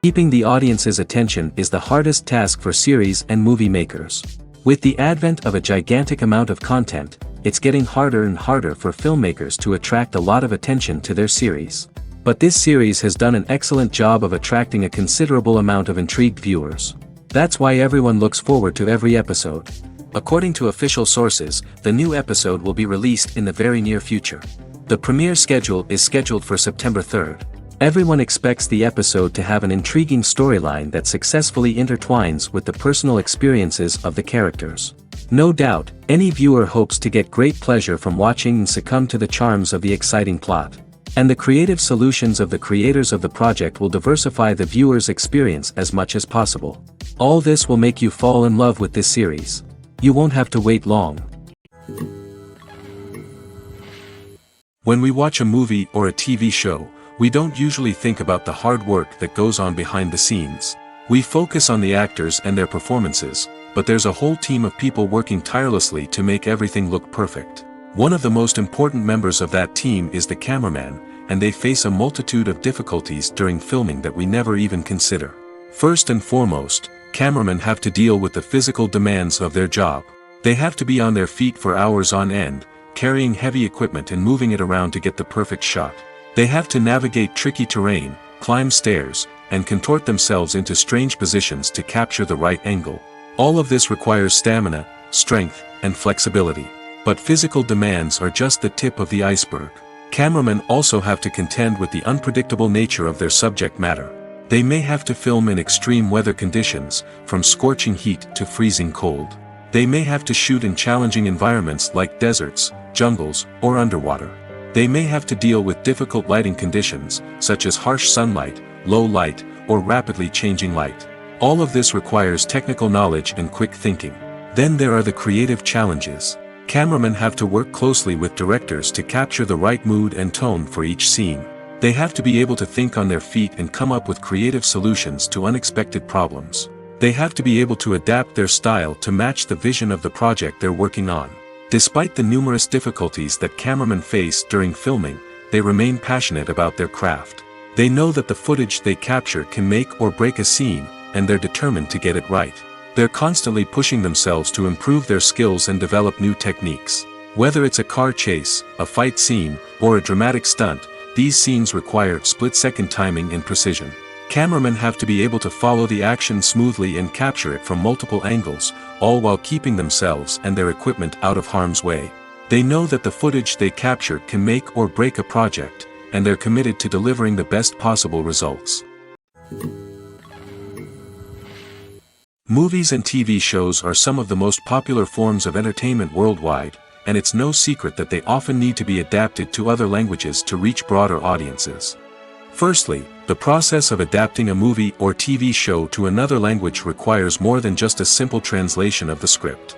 Keeping the audience's attention is the hardest task for series and movie makers. With the advent of a gigantic amount of content, it's getting harder and harder for filmmakers to attract a lot of attention to their series. But this series has done an excellent job of attracting a considerable amount of intrigued viewers. That's why everyone looks forward to every episode. According to official sources, the new episode will be released in the very near future. The premiere schedule is scheduled for September 3rd. Everyone expects the episode to have an intriguing storyline that successfully intertwines with the personal experiences of the characters. No doubt, any viewer hopes to get great pleasure from watching and succumb to the charms of the exciting plot. And the creative solutions of the creators of the project will diversify the viewer's experience as much as possible. All this will make you fall in love with this series. You won't have to wait long. When we watch a movie or a TV show, we don't usually think about the hard work that goes on behind the scenes. We focus on the actors and their performances, but there's a whole team of people working tirelessly to make everything look perfect. One of the most important members of that team is the cameraman, and they face a multitude of difficulties during filming that we never even consider. First and foremost, cameramen have to deal with the physical demands of their job. They have to be on their feet for hours on end, carrying heavy equipment and moving it around to get the perfect shot. They have to navigate tricky terrain, climb stairs, and contort themselves into strange positions to capture the right angle. All of this requires stamina, strength, and flexibility. But physical demands are just the tip of the iceberg. Cameramen also have to contend with the unpredictable nature of their subject matter. They may have to film in extreme weather conditions, from scorching heat to freezing cold. They may have to shoot in challenging environments like deserts, jungles, or underwater. They may have to deal with difficult lighting conditions, such as harsh sunlight, low light, or rapidly changing light. All of this requires technical knowledge and quick thinking. Then there are the creative challenges. Cameramen have to work closely with directors to capture the right mood and tone for each scene. They have to be able to think on their feet and come up with creative solutions to unexpected problems. They have to be able to adapt their style to match the vision of the project they're working on. Despite the numerous difficulties that cameramen face during filming, they remain passionate about their craft. They know that the footage they capture can make or break a scene, and they're determined to get it right. They're constantly pushing themselves to improve their skills and develop new techniques. Whether it's a car chase, a fight scene, or a dramatic stunt, these scenes require split-second timing and precision. Cameramen have to be able to follow the action smoothly and capture it from multiple angles, all while keeping themselves and their equipment out of harm's way. They know that the footage they capture can make or break a project, and they're committed to delivering the best possible results. Movies and TV shows are some of the most popular forms of entertainment worldwide, and it's no secret that they often need to be adapted to other languages to reach broader audiences. Firstly, the process of adapting a movie or TV show to another language requires more than just a simple translation of the script.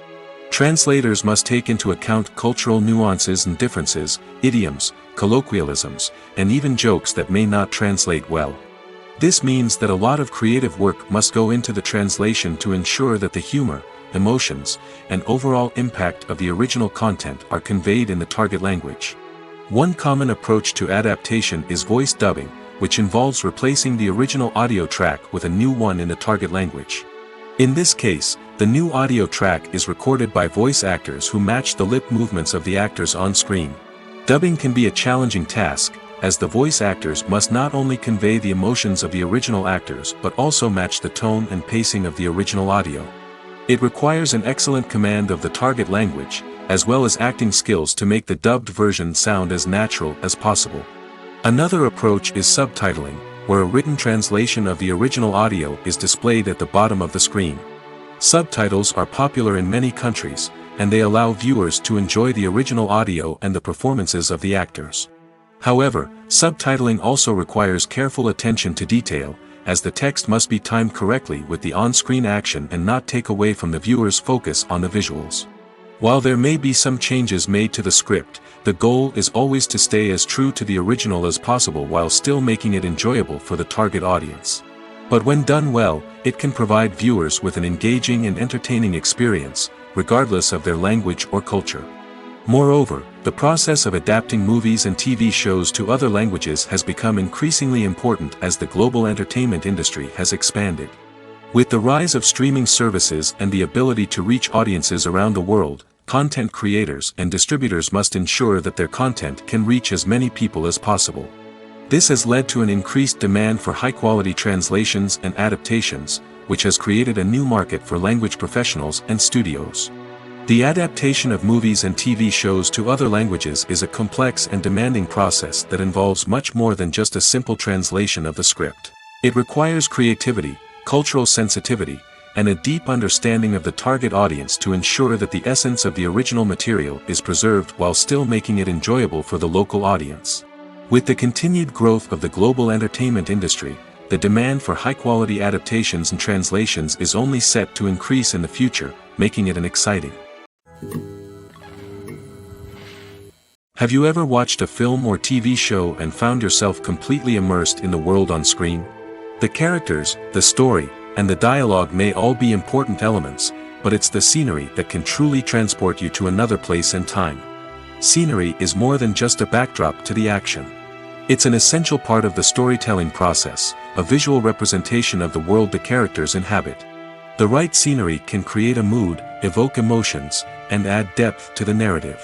Translators must take into account cultural nuances and differences, idioms, colloquialisms, and even jokes that may not translate well. This means that a lot of creative work must go into the translation to ensure that the humor, emotions, and overall impact of the original content are conveyed in the target language. One common approach to adaptation is voice dubbing, which involves replacing the original audio track with a new one in the target language. In this case, the new audio track is recorded by voice actors who match the lip movements of the actors on screen. Dubbing can be a challenging task, as the voice actors must not only convey the emotions of the original actors but also match the tone and pacing of the original audio. It requires an excellent command of the target language, as well as acting skills to make the dubbed version sound as natural as possible. Another approach is subtitling, where a written translation of the original audio is displayed at the bottom of the screen. Subtitles are popular in many countries, and they allow viewers to enjoy the original audio and the performances of the actors. However, subtitling also requires careful attention to detail, as the text must be timed correctly with the on-screen action and not take away from the viewer's focus on the visuals. While there may be some changes made to the script, the goal is always to stay as true to the original as possible while still making it enjoyable for the target audience. But when done well, it can provide viewers with an engaging and entertaining experience, regardless of their language or culture. Moreover, the process of adapting movies and TV shows to other languages has become increasingly important as the global entertainment industry has expanded. With the rise of streaming services and the ability to reach audiences around the world, content creators and distributors must ensure that their content can reach as many people as possible. This has led to an increased demand for high-quality translations and adaptations, which has created a new market for language professionals and studios. The adaptation of movies and TV shows to other languages is a complex and demanding process that involves much more than just a simple translation of the script. It requires creativity, cultural sensitivity, and a deep understanding of the target audience to ensure that the essence of the original material is preserved while still making it enjoyable for the local audience. With the continued growth of the global entertainment industry, the demand for high-quality adaptations and translations is only set to increase in the future, making it exciting. Have you ever watched a film or TV show and found yourself completely immersed in the world on screen? The characters, the story, and the dialogue may all be important elements, but it's the scenery that can truly transport you to another place and time. Scenery is more than just a backdrop to the action. It's an essential part of the storytelling process, a visual representation of the world the characters inhabit. The right scenery can create a mood, evoke emotions, and add depth to the narrative.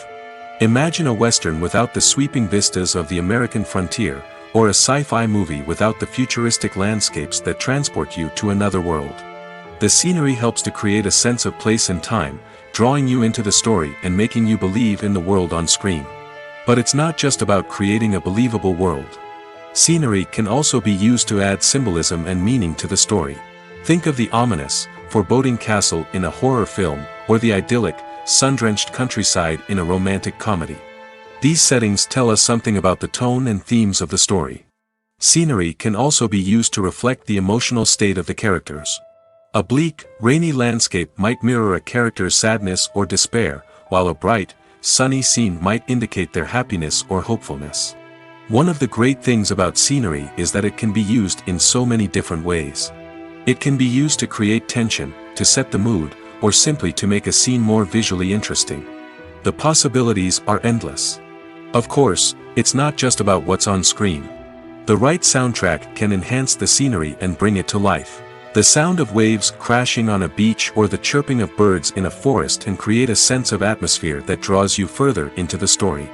Imagine a Western without the sweeping vistas of the American frontier, or a sci-fi movie without the futuristic landscapes that transport you to another world. The scenery helps to create a sense of place and time, drawing you into the story and making you believe in the world on screen. But it's not just about creating a believable world. Scenery can also be used to add symbolism and meaning to the story. Think of the ominous, foreboding castle in a horror film, or the idyllic, sun-drenched countryside in a romantic comedy. These settings tell us something about the tone and themes of the story. Scenery can also be used to reflect the emotional state of the characters. A bleak, rainy landscape might mirror a character's sadness or despair, while a bright, sunny scene might indicate their happiness or hopefulness. One of the great things about scenery is that it can be used in so many different ways. It can be used to create tension, to set the mood, or simply to make a scene more visually interesting. The possibilities are endless. Of course, it's not just about what's on screen. The right soundtrack can enhance the scenery and bring it to life. The sound of waves crashing on a beach or the chirping of birds in a forest can create a sense of atmosphere that draws you further into the story.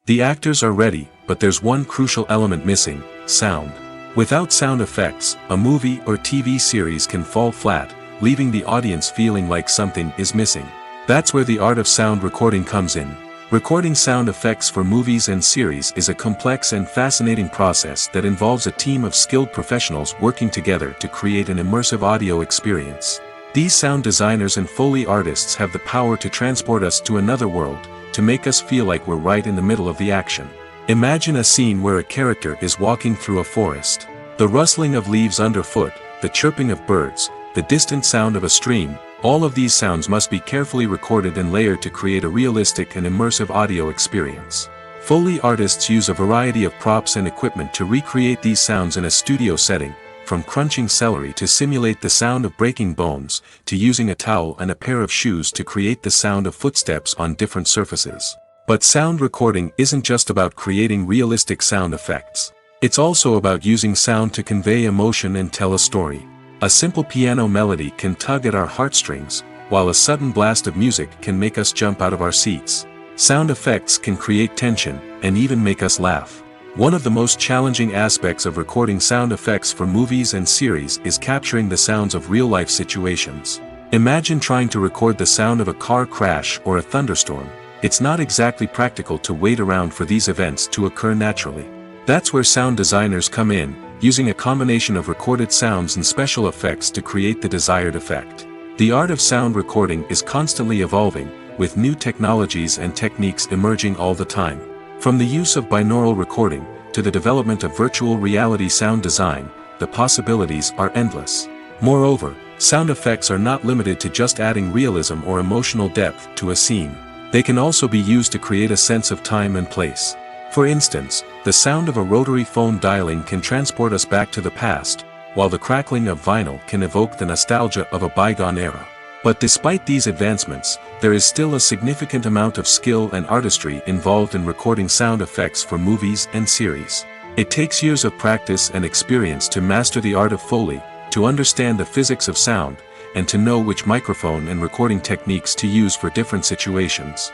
The actors are ready, but there's one crucial element missing: sound. Without sound effects, a movie or TV series can fall flat, leaving the audience feeling like something is missing. That's where the art of sound recording comes in. Recording sound effects for movies and series is a complex and fascinating process that involves a team of skilled professionals working together to create an immersive audio experience. These sound designers and Foley artists have the power to transport us to another world, to make us feel like we're right in the middle of the action. Imagine a scene where a character is walking through a forest. The rustling of leaves underfoot, the chirping of birds, the distant sound of a stream, all of these sounds must be carefully recorded and layered to create a realistic and immersive audio experience. Foley artists use a variety of props and equipment to recreate these sounds in a studio setting, from crunching celery to simulate the sound of breaking bones, to using a towel and a pair of shoes to create the sound of footsteps on different surfaces. But sound recording isn't just about creating realistic sound effects. It's also about using sound to convey emotion and tell a story. A simple piano melody can tug at our heartstrings, while a sudden blast of music can make us jump out of our seats. Sound effects can create tension, and even make us laugh. One of the most challenging aspects of recording sound effects for movies and series is capturing the sounds of real-life situations. Imagine trying to record the sound of a car crash or a thunderstorm. It's not exactly practical to wait around for these events to occur naturally. That's where sound designers come in, using a combination of recorded sounds and special effects to create the desired effect. The art of sound recording is constantly evolving, with new technologies and techniques emerging all the time. From the use of binaural recording, to the development of virtual reality sound design, the possibilities are endless. Moreover, sound effects are not limited to just adding realism or emotional depth to a scene. They can also be used to create a sense of time and place. For instance, the sound of a rotary phone dialing can transport us back to the past, while the crackling of vinyl can evoke the nostalgia of a bygone era. But despite these advancements, there is still a significant amount of skill and artistry involved in recording sound effects for movies and series. It takes years of practice and experience to master the art of Foley, to understand the physics of sound, and to know which microphone and recording techniques to use for different situations.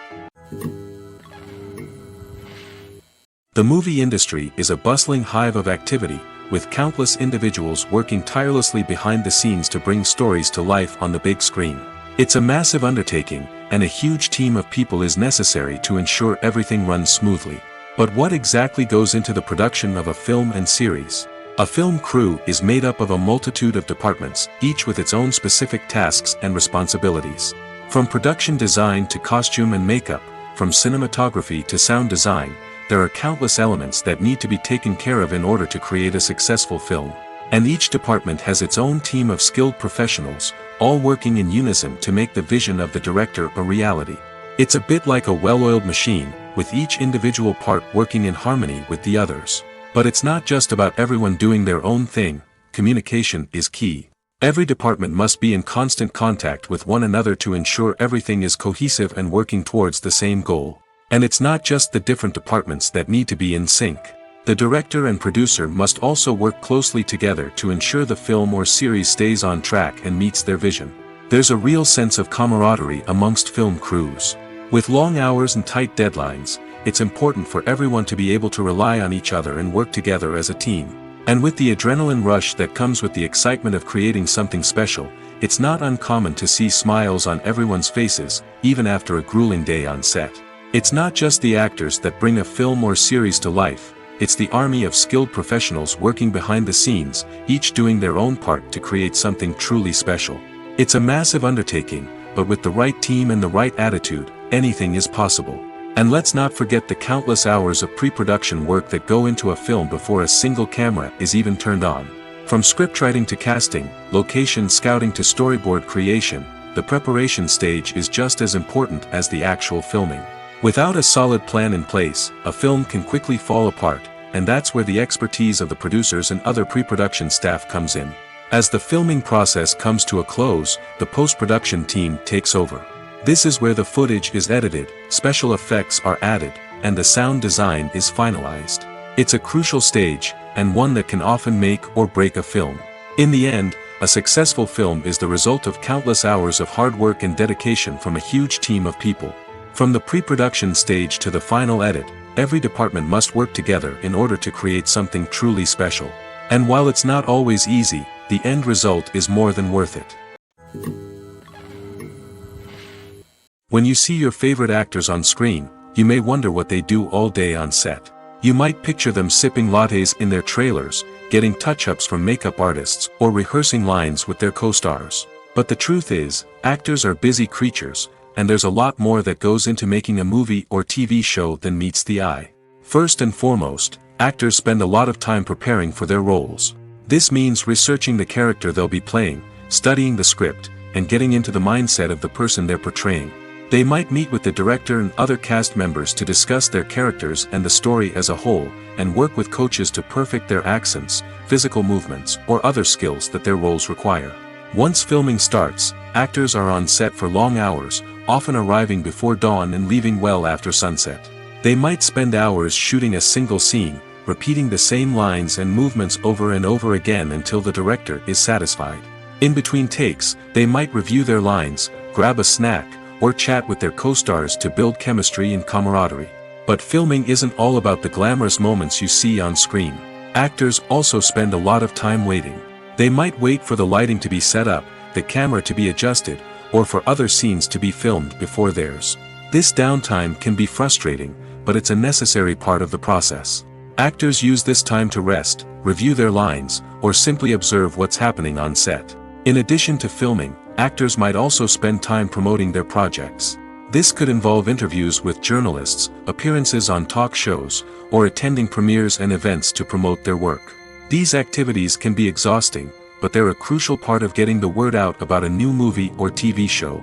The movie industry is a bustling hive of activity, with countless individuals working tirelessly behind the scenes to bring stories to life on the big screen. It's a massive undertaking, and a huge team of people is necessary to ensure everything runs smoothly. But what exactly goes into the production of a film and series? A film crew is made up of a multitude of departments, each with its own specific tasks and responsibilities. From production design to costume and makeup, from cinematography to sound design, there are countless elements that need to be taken care of in order to create a successful film. And each department has its own team of skilled professionals, all working in unison to make the vision of the director a reality. It's a bit like a well-oiled machine, with each individual part working in harmony with the others. But it's not just about everyone doing their own thing. Communication is key. Every department must be in constant contact with one another to ensure everything is cohesive and working towards the same goal. And it's not just the different departments that need to be in sync. The director and producer must also work closely together to ensure the film or series stays on track and meets their vision. There's a real sense of camaraderie amongst film crews. With long hours and tight deadlines, it's important for everyone to be able to rely on each other and work together as a team. And with the adrenaline rush that comes with the excitement of creating something special, it's not uncommon to see smiles on everyone's faces, even after a grueling day on set. It's not just the actors that bring a film or series to life, it's the army of skilled professionals working behind the scenes, each doing their own part to create something truly special. It's a massive undertaking, but with the right team and the right attitude, anything is possible. And let's not forget the countless hours of pre-production work that go into a film before a single camera is even turned on. From scriptwriting to casting, location scouting to storyboard creation, the preparation stage is just as important as the actual filming. Without a solid plan in place, a film can quickly fall apart, and that's where the expertise of the producers and other pre-production staff comes in. As the filming process comes to a close, the post-production team takes over. This is where the footage is edited, special effects are added, and the sound design is finalized. It's a crucial stage, and one that can often make or break a film. In the end, a successful film is the result of countless hours of hard work and dedication from a huge team of people. From the pre-production stage to the final edit, every department must work together in order to create something truly special. And while it's not always easy, the end result is more than worth it. When you see your favorite actors on screen, you may wonder what they do all day on set. You might picture them sipping lattes in their trailers, getting touch-ups from makeup artists, or rehearsing lines with their co-stars. But the truth is, actors are busy creatures, and there's a lot more that goes into making a movie or TV show than meets the eye. First and foremost, actors spend a lot of time preparing for their roles. This means researching the character they'll be playing, studying the script, and getting into the mindset of the person they're portraying. They might meet with the director and other cast members to discuss their characters and the story as a whole, and work with coaches to perfect their accents, physical movements, or other skills that their roles require. Once filming starts, actors are on set for long hours, often arriving before dawn and leaving well after sunset. They might spend hours shooting a single scene, repeating the same lines and movements over and over again until the director is satisfied. In between takes, they might review their lines, grab a snack, or chat with their co-stars to build chemistry and camaraderie. But filming isn't all about the glamorous moments you see on screen. Actors also spend a lot of time waiting. They might wait for the lighting to be set up, the camera to be adjusted, or for other scenes to be filmed before theirs. This downtime can be frustrating, but it's a necessary part of the process. Actors use this time to rest, review their lines, or simply observe what's happening on set. In addition to filming, actors might also spend time promoting their projects. This could involve interviews with journalists, appearances on talk shows, or attending premieres and events to promote their work. These activities can be exhausting, but they're a crucial part of getting the word out about a new movie or TV show.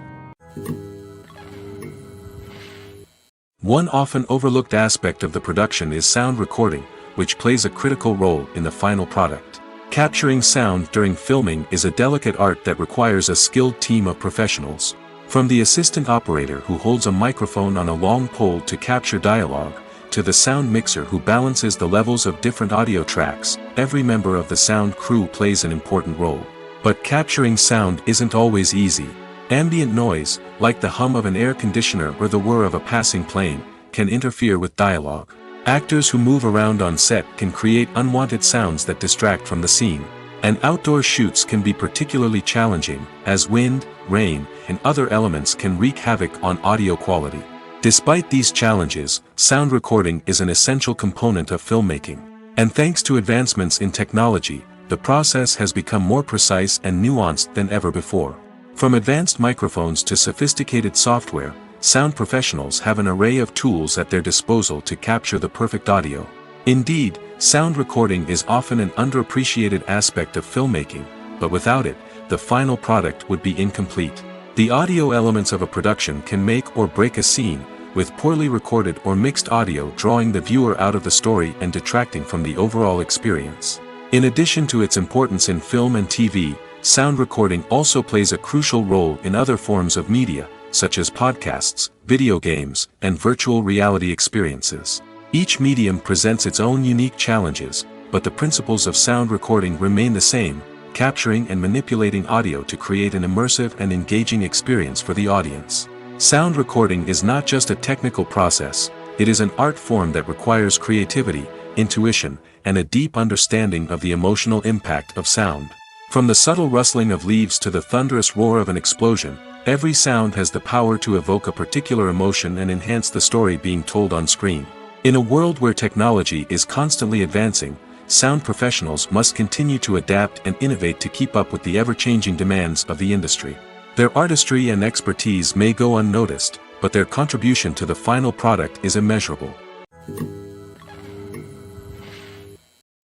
One often overlooked aspect of the production is sound recording, which plays a critical role in the final product. Capturing sound during filming is a delicate art that requires a skilled team of professionals. From the assistant operator who holds a microphone on a long pole to capture dialogue, to the sound mixer who balances the levels of different audio tracks, every member of the sound crew plays an important role. But capturing sound isn't always easy. Ambient noise, like the hum of an air conditioner or the whir of a passing plane, can interfere with dialogue. Actors who move around on set can create unwanted sounds that distract from the scene. And outdoor shoots can be particularly challenging, as wind, rain, and other elements can wreak havoc on audio quality. Despite these challenges, sound recording is an essential component of filmmaking. And thanks to advancements in technology, the process has become more precise and nuanced than ever before. From advanced microphones to sophisticated software, sound professionals have an array of tools at their disposal to capture the perfect audio. Indeed, sound recording is often an underappreciated aspect of filmmaking, but without it, the final product would be incomplete. The audio elements of a production can make or break a scene, with poorly recorded or mixed audio drawing the viewer out of the story and detracting from the overall experience. In addition to its importance in film and TV, sound recording also plays a crucial role in other forms of media, such as podcasts, video games, and virtual reality experiences. Each medium presents its own unique challenges, but the principles of sound recording remain the same: capturing and manipulating audio to create an immersive and engaging experience for the audience. Sound recording is not just a technical process, it is an art form that requires creativity, intuition, and a deep understanding of the emotional impact of sound. From the subtle rustling of leaves to the thunderous roar of an explosion, every sound has the power to evoke a particular emotion and enhance the story being told on screen. In a world where technology is constantly advancing, sound professionals must continue to adapt and innovate to keep up with the ever-changing demands of the industry. Their artistry and expertise may go unnoticed, but their contribution to the final product is immeasurable.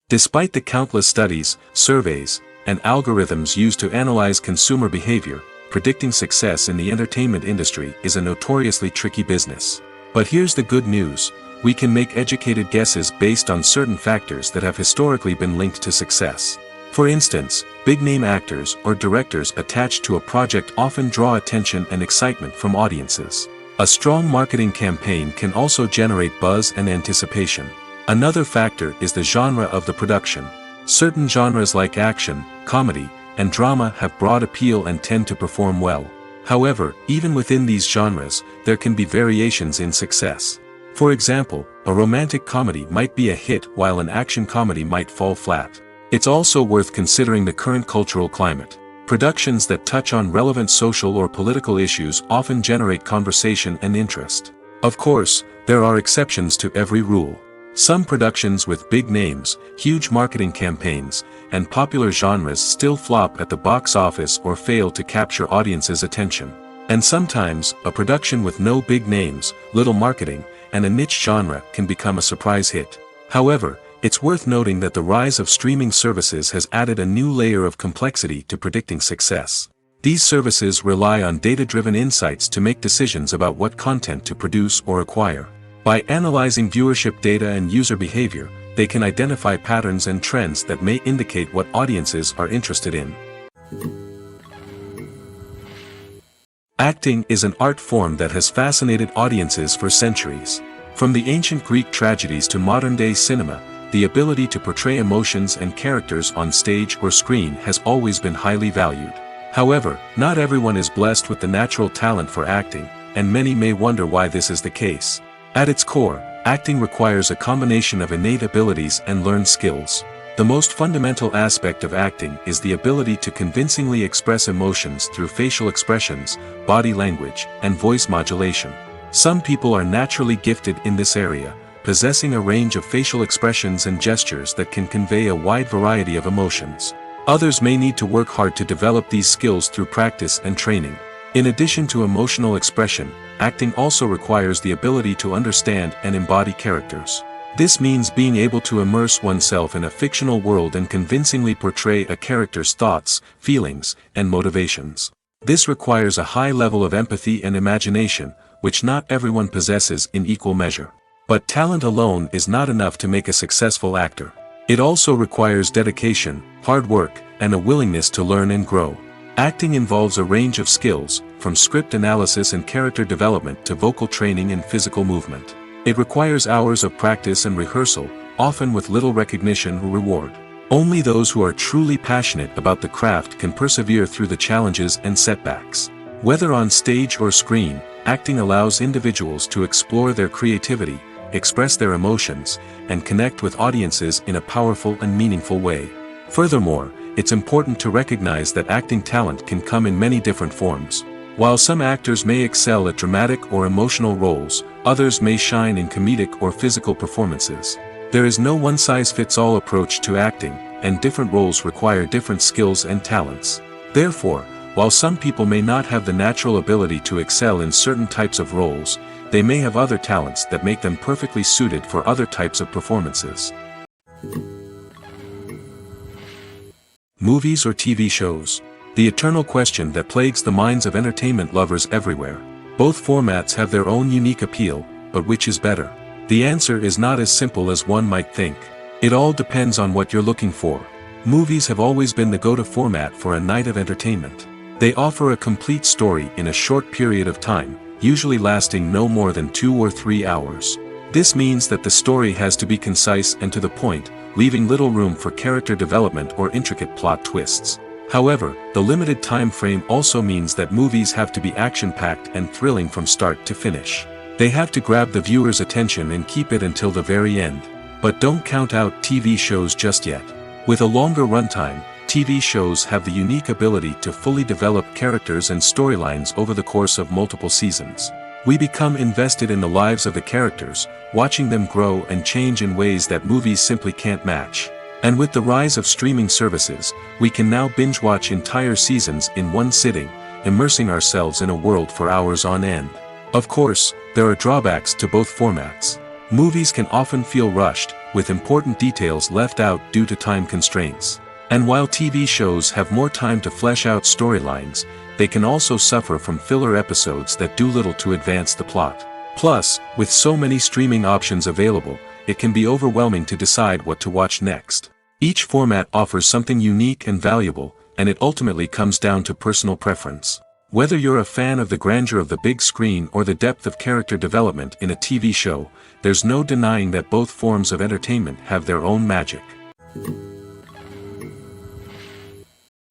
Despite the countless studies, surveys, and algorithms used to analyze consumer behavior, predicting success in the entertainment industry is a notoriously tricky business. But here's the good news: we can make educated guesses based on certain factors that have historically been linked to success. For instance, big-name actors or directors attached to a project often draw attention and excitement from audiences. A strong marketing campaign can also generate buzz and anticipation. Another factor is the genre of the production. Certain genres like action, comedy, and drama have broad appeal and tend to perform well. However, even within these genres, there can be variations in success. For example, a romantic comedy might be a hit while an action comedy might fall flat. It's also worth considering the current cultural climate. Productions that touch on relevant social or political issues often generate conversation and interest. Of course, there are exceptions to every rule. Some productions with big names, huge marketing campaigns, and popular genres still flop at the box office or fail to capture audiences' attention. And sometimes, a production with no big names, little marketing, and a niche genre can become a surprise hit. However, it's worth noting that the rise of streaming services has added a new layer of complexity to predicting success. These services rely on data-driven insights to make decisions about what content to produce or acquire. By analyzing viewership data and user behavior, they can identify patterns and trends that may indicate what audiences are interested in. Acting is an art form that has fascinated audiences for centuries. From the ancient Greek tragedies to modern-day cinema, the ability to portray emotions and characters on stage or screen has always been highly valued. However, not everyone is blessed with the natural talent for acting, and many may wonder why this is the case. At its core, acting requires a combination of innate abilities and learned skills. The most fundamental aspect of acting is the ability to convincingly express emotions through facial expressions, body language, and voice modulation. Some people are naturally gifted in this area, possessing a range of facial expressions and gestures that can convey a wide variety of emotions. Others may need to work hard to develop these skills through practice and training. In addition to emotional expression, acting also requires the ability to understand and embody characters. This means being able to immerse oneself in a fictional world and convincingly portray a character's thoughts, feelings, and motivations. This requires a high level of empathy and imagination, which not everyone possesses in equal measure. But talent alone is not enough to make a successful actor. It also requires dedication, hard work, and a willingness to learn and grow. Acting involves a range of skills, from script analysis and character development to vocal training and physical movement. It requires hours of practice and rehearsal, often with little recognition or reward. Only those who are truly passionate about the craft can persevere through the challenges and setbacks. Whether on stage or screen, acting allows individuals to explore their creativity, express their emotions, and connect with audiences in a powerful and meaningful way. Furthermore, it's important to recognize that acting talent can come in many different forms. While some actors may excel at dramatic or emotional roles, others may shine in comedic or physical performances. There is no one-size-fits-all approach to acting, and different roles require different skills and talents. Therefore, while some people may not have the natural ability to excel in certain types of roles, they may have other talents that make them perfectly suited for other types of performances. Movies or TV shows? The eternal question that plagues the minds of entertainment lovers everywhere. Both formats have their own unique appeal, but which is better? The answer is not as simple as one might think. It all depends on what you're looking for. Movies have always been the go-to format for a night of entertainment. They offer a complete story in a short period of time, usually lasting no more than 2 or 3 hours. This means that the story has to be concise and to the point, leaving little room for character development or intricate plot twists. However, the limited time frame also means that movies have to be action-packed and thrilling from start to finish. They have to grab the viewer's attention and keep it until the very end. But don't count out TV shows just yet. With a longer runtime, TV shows have the unique ability to fully develop characters and storylines over the course of multiple seasons. We become invested in the lives of the characters, watching them grow and change in ways that movies simply can't match. And with the rise of streaming services, we can now binge-watch entire seasons in one sitting, immersing ourselves in a world for hours on end. Of course, there are drawbacks to both formats. Movies can often feel rushed, with important details left out due to time constraints. And while TV shows have more time to flesh out storylines, they can also suffer from filler episodes that do little to advance the plot. Plus, with so many streaming options available, it can be overwhelming to decide what to watch next. Each format offers something unique and valuable, and it ultimately comes down to personal preference. Whether you're a fan of the grandeur of the big screen or the depth of character development in a TV show, there's no denying that both forms of entertainment have their own magic.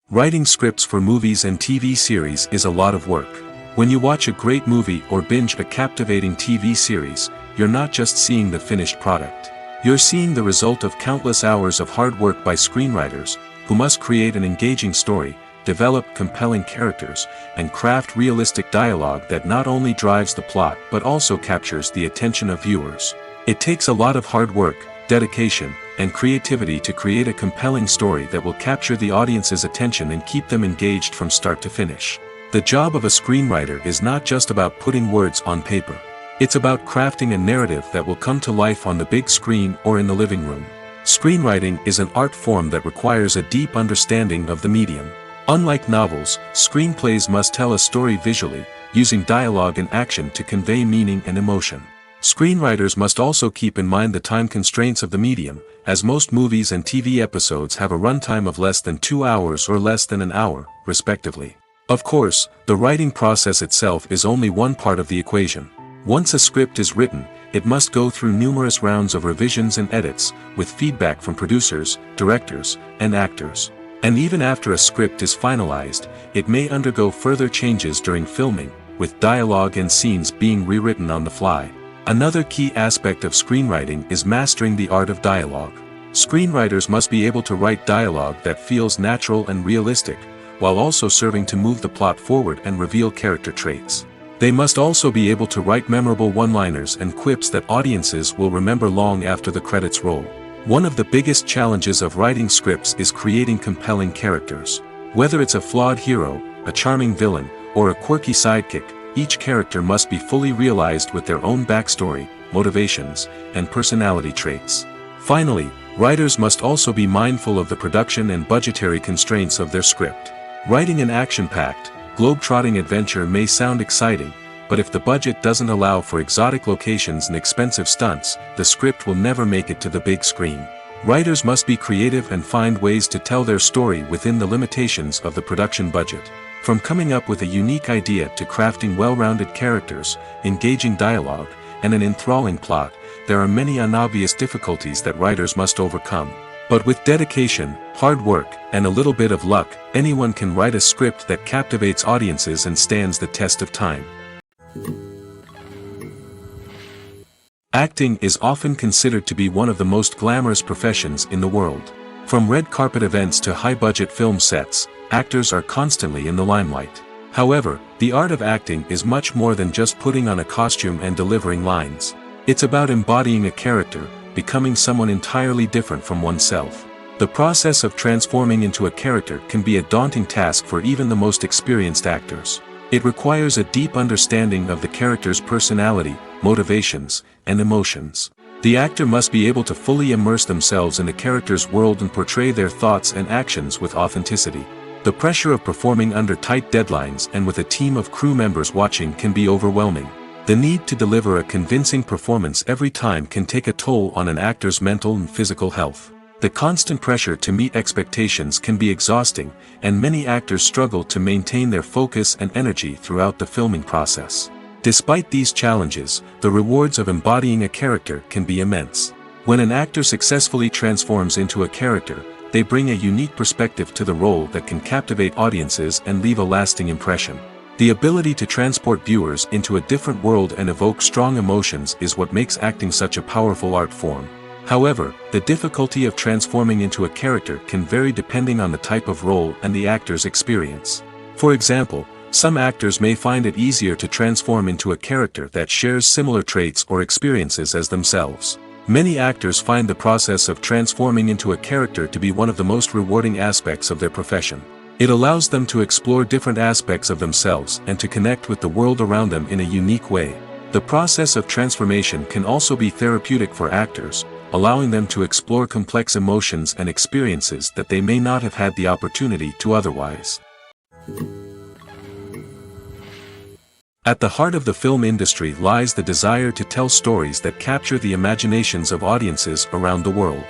Writing scripts for movies and TV series is a lot of work. When you watch a great movie or binge a captivating TV series, you're not just seeing the finished product. You're seeing the result of countless hours of hard work by screenwriters, who must create an engaging story, develop compelling characters, and craft realistic dialogue that not only drives the plot but also captures the attention of viewers. It takes a lot of hard work, dedication, and creativity to create a compelling story that will capture the audience's attention and keep them engaged from start to finish. The job of a screenwriter is not just about putting words on paper. It's about crafting a narrative that will come to life on the big screen or in the living room. Screenwriting is an art form that requires a deep understanding of the medium. Unlike novels, screenplays must tell a story visually, using dialogue and action to convey meaning and emotion. Screenwriters must also keep in mind the time constraints of the medium, as most movies and TV episodes have a runtime of less than 2 hours or less than an hour, respectively. Of course, the writing process itself is only one part of the equation. Once a script is written, it must go through numerous rounds of revisions and edits, with feedback from producers, directors, and actors. And even after a script is finalized, it may undergo further changes during filming, with dialogue and scenes being rewritten on the fly. Another key aspect of screenwriting is mastering the art of dialogue. Screenwriters must be able to write dialogue that feels natural and realistic, while also serving to move the plot forward and reveal character traits. They must also be able to write memorable one-liners and quips that audiences will remember long after the credits roll. One of the biggest challenges of writing scripts is creating compelling characters. Whether it's a flawed hero, a charming villain, or a quirky sidekick, each character must be fully realized with their own backstory, motivations, and personality traits. Finally, writers must also be mindful of the production and budgetary constraints of their script. Writing an action-packed, globe-trotting adventure may sound exciting, but if the budget doesn't allow for exotic locations and expensive stunts, the script will never make it to the big screen. Writers must be creative and find ways to tell their story within the limitations of the production budget. From coming up with a unique idea to crafting well-rounded characters, engaging dialogue, and an enthralling plot, there are many unobvious difficulties that writers must overcome. But with dedication, hard work, and a little bit of luck, anyone can write a script that captivates audiences and stands the test of time. Acting is often considered to be one of the most glamorous professions in the world. From red carpet events to high-budget film sets, actors are constantly in the limelight. However, the art of acting is much more than just putting on a costume and delivering lines. It's about embodying a character, becoming someone entirely different from oneself. The process of transforming into a character can be a daunting task for even the most experienced actors. It requires a deep understanding of the character's personality, motivations, and emotions. The actor must be able to fully immerse themselves in the character's world and portray their thoughts and actions with authenticity. The pressure of performing under tight deadlines and with a team of crew members watching can be overwhelming. The need to deliver a convincing performance every time can take a toll on an actor's mental and physical health. The constant pressure to meet expectations can be exhausting, and many actors struggle to maintain their focus and energy throughout the filming process. Despite these challenges, the rewards of embodying a character can be immense. When an actor successfully transforms into a character, they bring a unique perspective to the role that can captivate audiences and leave a lasting impression. The ability to transport viewers into a different world and evoke strong emotions is what makes acting such a powerful art form. However, the difficulty of transforming into a character can vary depending on the type of role and the actor's experience. For example, some actors may find it easier to transform into a character that shares similar traits or experiences as themselves. Many actors find the process of transforming into a character to be one of the most rewarding aspects of their profession. It allows them to explore different aspects of themselves and to connect with the world around them in a unique way. The process of transformation can also be therapeutic for actors, allowing them to explore complex emotions and experiences that they may not have had the opportunity to otherwise. At the heart of the film industry lies the desire to tell stories that capture the imaginations of audiences around the world.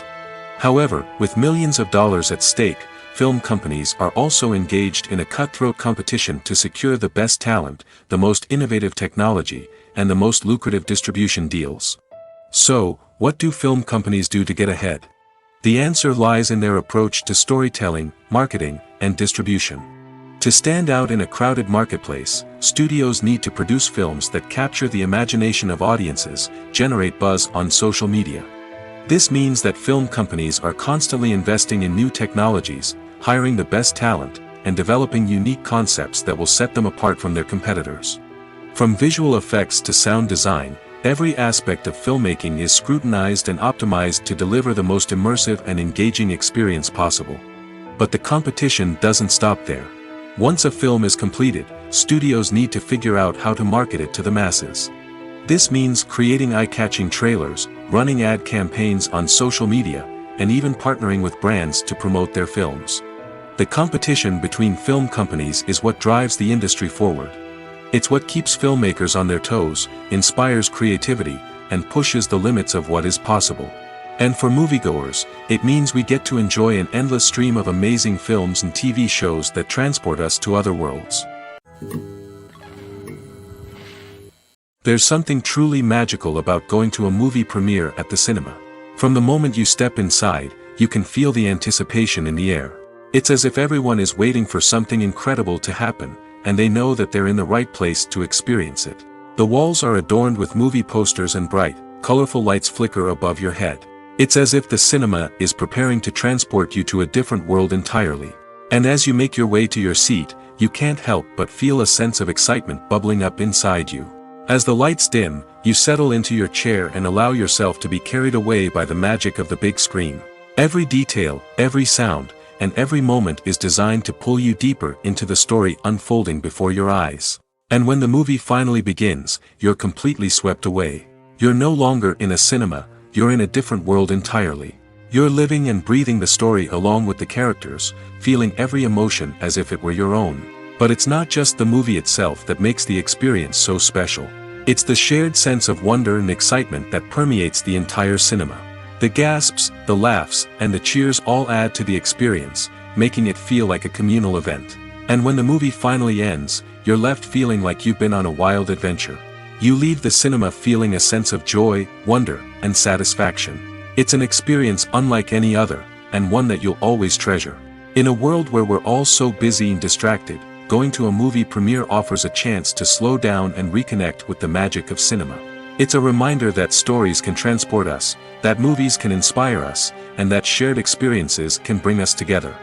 However, with millions of dollars at stake, film companies are also engaged in a cutthroat competition to secure the best talent, the most innovative technology, and the most lucrative distribution deals. So, what do film companies do to get ahead? The answer lies in their approach to storytelling, marketing, and distribution. To stand out in a crowded marketplace, studios need to produce films that capture the imagination of audiences, generate buzz on social media. This means that film companies are constantly investing in new technologies, hiring the best talent, and developing unique concepts that will set them apart from their competitors. From visual effects to sound design, every aspect of filmmaking is scrutinized and optimized to deliver the most immersive and engaging experience possible. But the competition doesn't stop there. Once a film is completed, studios need to figure out how to market it to the masses. This means creating eye-catching trailers, running ad campaigns on social media, and even partnering with brands to promote their films. The competition between film companies is what drives the industry forward. It's what keeps filmmakers on their toes, inspires creativity, and pushes the limits of what is possible. And for moviegoers, it means we get to enjoy an endless stream of amazing films and TV shows that transport us to other worlds. There's something truly magical about going to a movie premiere at the cinema. From the moment you step inside, you can feel the anticipation in the air. It's as if everyone is waiting for something incredible to happen, and they know that they're in the right place to experience it. The walls are adorned with movie posters and bright, colorful lights flicker above your head. It's as if the cinema is preparing to transport you to a different world entirely. And as you make your way to your seat, you can't help but feel a sense of excitement bubbling up inside you. As the lights dim, you settle into your chair and allow yourself to be carried away by the magic of the big screen. Every detail, every sound, and every moment is designed to pull you deeper into the story unfolding before your eyes. And when the movie finally begins, you're completely swept away. You're no longer in a cinema, you're in a different world entirely. You're living and breathing the story along with the characters, feeling every emotion as if it were your own. But it's not just the movie itself that makes the experience so special. It's the shared sense of wonder and excitement that permeates the entire cinema. The gasps, the laughs, and the cheers all add to the experience, making it feel like a communal event. And when the movie finally ends, you're left feeling like you've been on a wild adventure. You leave the cinema feeling a sense of joy, wonder, and satisfaction. It's an experience unlike any other, and one that you'll always treasure. In a world where we're all so busy and distracted, going to a movie premiere offers a chance to slow down and reconnect with the magic of cinema. It's a reminder that stories can transport us, that movies can inspire us, and that shared experiences can bring us together.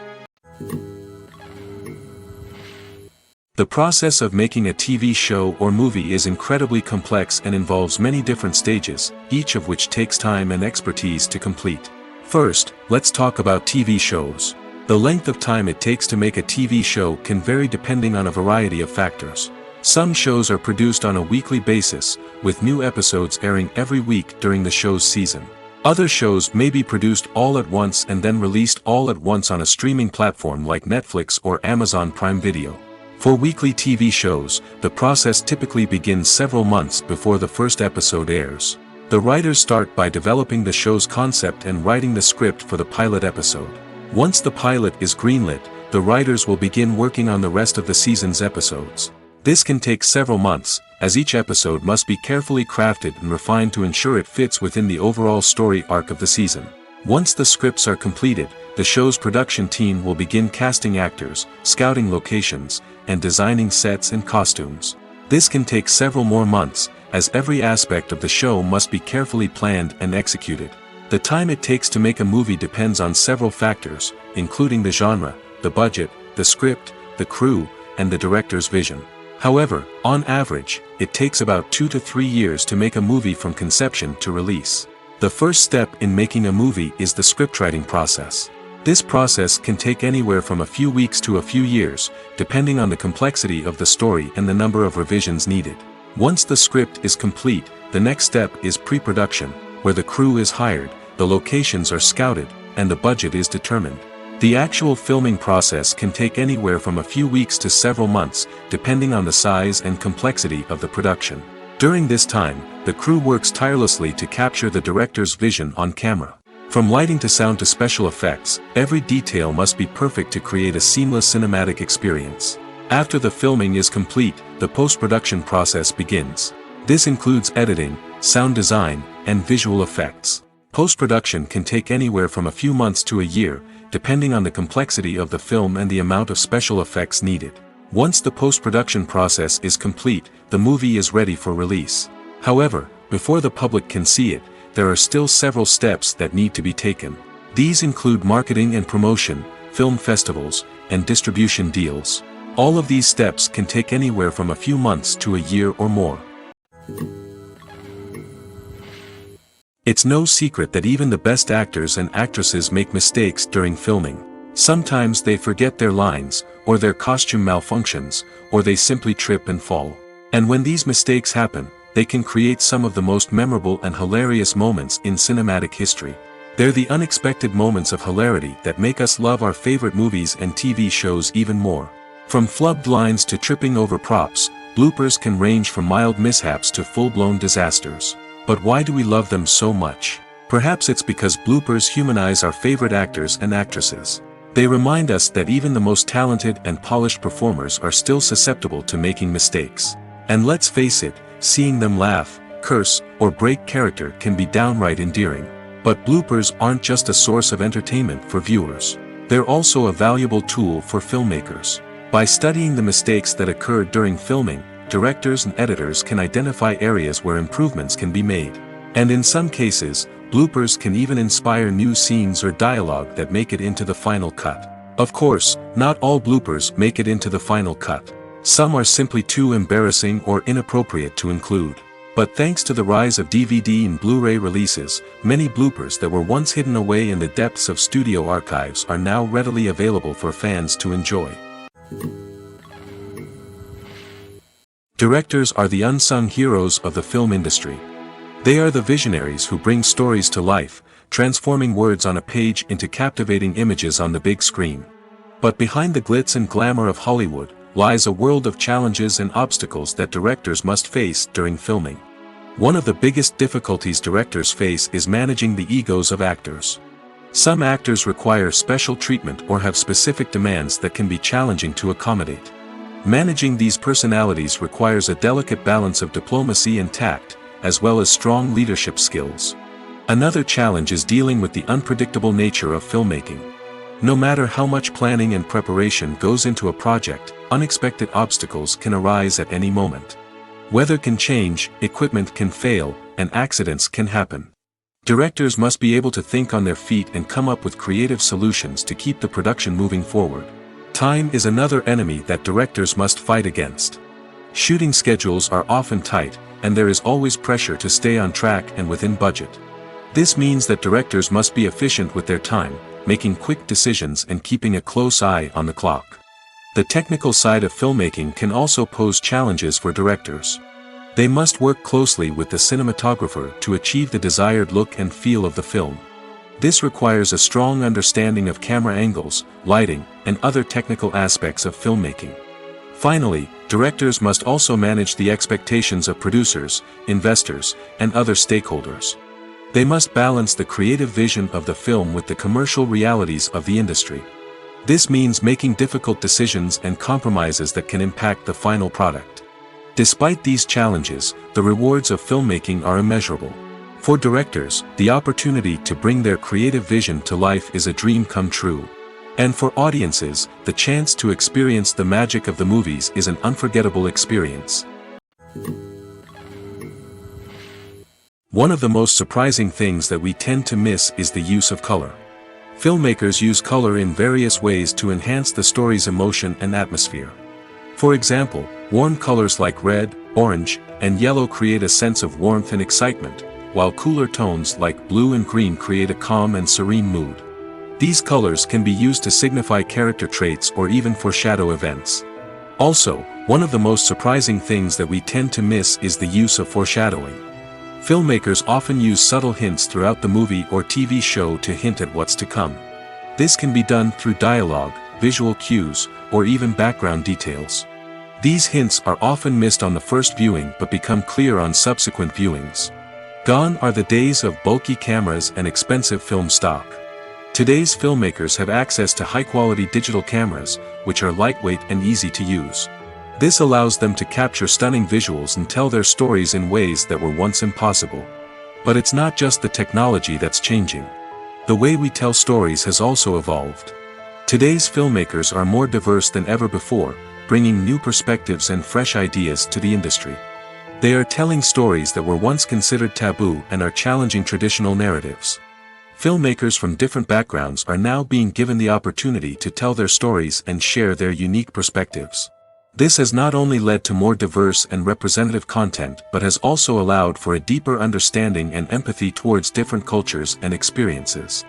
The process of making a TV show or movie is incredibly complex and involves many different stages, each of which takes time and expertise to complete. First, let's talk about TV shows. The length of time it takes to make a TV show can vary depending on a variety of factors. Some shows are produced on a weekly basis, with new episodes airing every week during the show's season. Other shows may be produced all at once and then released all at once on a streaming platform like Netflix or Amazon Prime Video. For weekly TV shows, the process typically begins several months before the first episode airs. The writers start by developing the show's concept and writing the script for the pilot episode. Once the pilot is greenlit, the writers will begin working on the rest of the season's episodes. This can take several months, as each episode must be carefully crafted and refined to ensure it fits within the overall story arc of the season. Once the scripts are completed, the show's production team will begin casting actors, scouting locations, and designing sets and costumes. This can take several more months, as every aspect of the show must be carefully planned and executed. The time it takes to make a movie depends on several factors, including the genre, the budget, the script, the crew, and the director's vision. However, on average, it takes about 2 to 3 years to make a movie from conception to release. The first step in making a movie is the scriptwriting process. This process can take anywhere from a few weeks to a few years, depending on the complexity of the story and the number of revisions needed. Once the script is complete, the next step is pre-production, where the crew is hired, the locations are scouted, and the budget is determined. The actual filming process can take anywhere from a few weeks to several months, depending on the size and complexity of the production. During this time, the crew works tirelessly to capture the director's vision on camera. From lighting to sound to special effects, every detail must be perfect to create a seamless cinematic experience. After the filming is complete, the post-production process begins. This includes editing, sound design, and visual effects. Post-production can take anywhere from a few months to a year, depending on the complexity of the film and the amount of special effects needed. Once the post-production process is complete, the movie is ready for release. However, before the public can see it, there are still several steps that need to be taken. These include marketing and promotion, film festivals, and distribution deals. All of these steps can take anywhere from a few months to a year or more. It's no secret that even the best actors and actresses make mistakes during filming. Sometimes they forget their lines, or their costume malfunctions, or they simply trip and fall. And when these mistakes happen, they can create some of the most memorable and hilarious moments in cinematic history. They're the unexpected moments of hilarity that make us love our favorite movies and TV shows even more. From flubbed lines to tripping over props, bloopers can range from mild mishaps to full-blown disasters. But why do we love them so much? Perhaps it's because bloopers humanize our favorite actors and actresses. They remind us that even the most talented and polished performers are still susceptible to making mistakes. And let's face it, seeing them laugh, curse, or break character can be downright endearing. But bloopers aren't just a source of entertainment for viewers. They're also a valuable tool for filmmakers. By studying the mistakes that occurred during filming, directors and editors can identify areas where improvements can be made. And in some cases, bloopers can even inspire new scenes or dialogue that make it into the final cut. Of course, not all bloopers make it into the final cut. Some are simply too embarrassing or inappropriate to include. But thanks to the rise of DVD and Blu-ray releases, many bloopers that were once hidden away in the depths of studio archives are now readily available for fans to enjoy. Directors are the unsung heroes of the film industry. They are the visionaries who bring stories to life, transforming words on a page into captivating images on the big screen. But behind the glitz and glamour of Hollywood lies a world of challenges and obstacles that directors must face during filming. One of the biggest difficulties directors face is managing the egos of actors. Some actors require special treatment or have specific demands that can be challenging to accommodate. Managing these personalities requires a delicate balance of diplomacy and tact, as well as strong leadership skills. Another challenge is dealing with the unpredictable nature of filmmaking. No matter how much planning and preparation goes into a project, unexpected obstacles can arise at any moment. Weather can change, equipment can fail, and accidents can happen. Directors must be able to think on their feet and come up with creative solutions to keep the production moving forward. Time is another enemy that directors must fight against. Shooting schedules are often tight, and there is always pressure to stay on track and within budget. This means that directors must be efficient with their time, making quick decisions and keeping a close eye on the clock. The technical side of filmmaking can also pose challenges for directors. They must work closely with the cinematographer to achieve the desired look and feel of the film. This requires a strong understanding of camera angles, lighting, and other technical aspects of filmmaking. Finally, directors must also manage the expectations of producers, investors, and other stakeholders. They must balance the creative vision of the film with the commercial realities of the industry. This means making difficult decisions and compromises that can impact the final product. Despite these challenges, the rewards of filmmaking are immeasurable. For directors, the opportunity to bring their creative vision to life is a dream come true. And for audiences, the chance to experience the magic of the movies is an unforgettable experience. One of the most surprising things that we tend to miss is the use of color. Filmmakers use color in various ways to enhance the story's emotion and atmosphere. For example, warm colors like red, orange, and yellow create a sense of warmth and excitement, while cooler tones like blue and green create a calm and serene mood. These colors can be used to signify character traits or even foreshadow events. Also, one of the most surprising things that we tend to miss is the use of foreshadowing. Filmmakers often use subtle hints throughout the movie or TV show to hint at what's to come. This can be done through dialogue, visual cues, or even background details. These hints are often missed on the first viewing but become clear on subsequent viewings. Gone are the days of bulky cameras and expensive film stock. Today's filmmakers have access to high-quality digital cameras, which are lightweight and easy to use. This allows them to capture stunning visuals and tell their stories in ways that were once impossible. But it's not just the technology that's changing. The way we tell stories has also evolved. Today's filmmakers are more diverse than ever before, bringing new perspectives and fresh ideas to the industry. They are telling stories that were once considered taboo and are challenging traditional narratives. Filmmakers from different backgrounds are now being given the opportunity to tell their stories and share their unique perspectives. This has not only led to more diverse and representative content but has also allowed for a deeper understanding and empathy towards different cultures and experiences.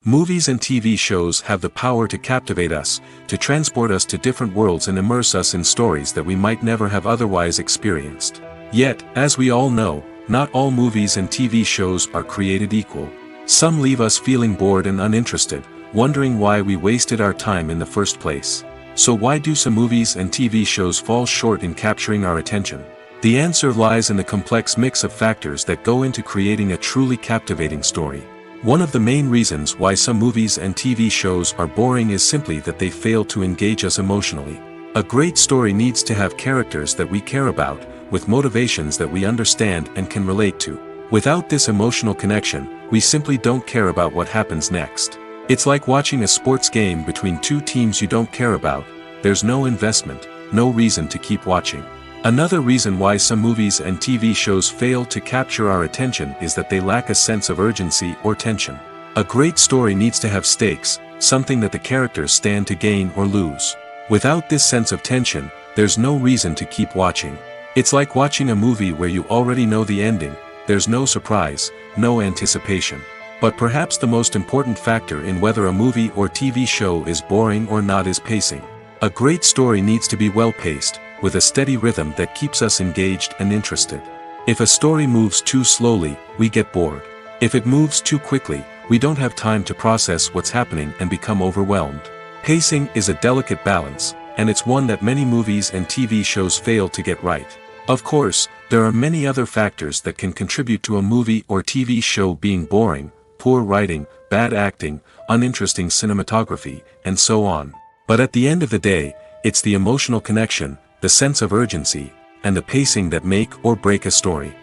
Movies and TV shows have the power to captivate us, to transport us to different worlds and immerse us in stories that we might never have otherwise experienced. Yet, as we all know, not all movies and TV shows are created equal. Some leave us feeling bored and uninterested, wondering why we wasted our time in the first place. So why do some movies and TV shows fall short in capturing our attention? The answer lies in the complex mix of factors that go into creating a truly captivating story. One of the main reasons why some movies and TV shows are boring is simply that they fail to engage us emotionally. A great story needs to have characters that we care about, with motivations that we understand and can relate to. Without this emotional connection, we simply don't care about what happens next. It's like watching a sports game between two teams you don't care about. There's no investment, no reason to keep watching. Another reason why some movies and TV shows fail to capture our attention is that they lack a sense of urgency or tension. A great story needs to have stakes, something that the characters stand to gain or lose. Without this sense of tension, there's no reason to keep watching. It's like watching a movie where you already know the ending. There's no surprise, no anticipation. But perhaps the most important factor in whether a movie or TV show is boring or not is pacing. A great story needs to be well-paced, with a steady rhythm that keeps us engaged and interested. If a story moves too slowly, we get bored. If it moves too quickly, we don't have time to process what's happening and become overwhelmed. Pacing is a delicate balance, and it's one that many movies and TV shows fail to get right. Of course, there are many other factors that can contribute to a movie or TV show being boring: poor writing, bad acting, uninteresting cinematography, and so on. But at the end of the day, it's the emotional connection, the sense of urgency, and the pacing that make or break a story.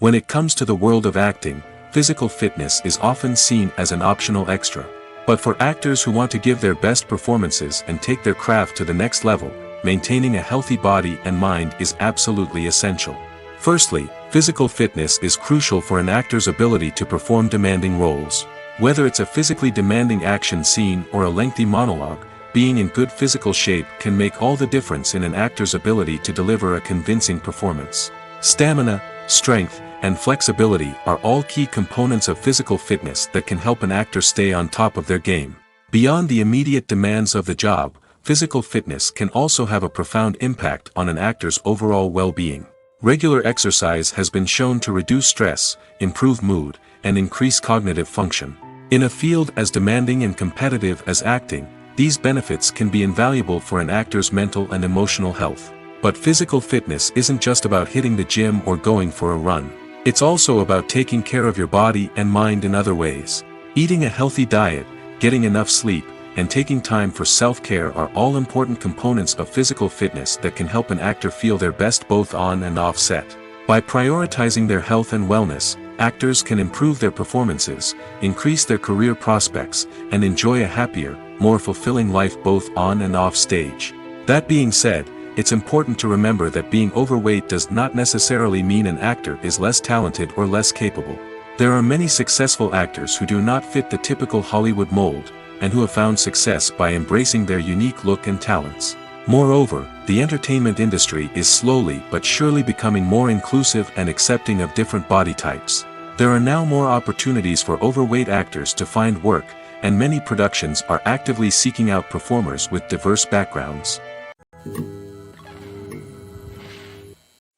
When it comes to the world of acting, physical fitness is often seen as an optional extra. But for actors who want to give their best performances and take their craft to the next level, maintaining a healthy body and mind is absolutely essential. Firstly, physical fitness is crucial for an actor's ability to perform demanding roles. Whether it's a physically demanding action scene or a lengthy monologue, being in good physical shape can make all the difference in an actor's ability to deliver a convincing performance. Stamina, strength, and flexibility are all key components of physical fitness that can help an actor stay on top of their game. Beyond the immediate demands of the job, physical fitness can also have a profound impact on an actor's overall well-being. Regular exercise has been shown to reduce stress, improve mood, and increase cognitive function. In a field as demanding and competitive as acting, these benefits can be invaluable for an actor's mental and emotional health. But physical fitness isn't just about hitting the gym or going for a run. It's also about taking care of your body and mind in other ways. Eating a healthy diet, getting enough sleep, and taking time for self-care are all important components of physical fitness that can help an actor feel their best both on and off set. By prioritizing their health and wellness, actors can improve their performances, increase their career prospects, and enjoy a happier, more fulfilling life both on and off stage. That being said, it's important to remember that being overweight does not necessarily mean an actor is less talented or less capable. There are many successful actors who do not fit the typical Hollywood mold, and who have found success by embracing their unique look and talents. Moreover, the entertainment industry is slowly but surely becoming more inclusive and accepting of different body types. There are now more opportunities for overweight actors to find work, and many productions are actively seeking out performers with diverse backgrounds.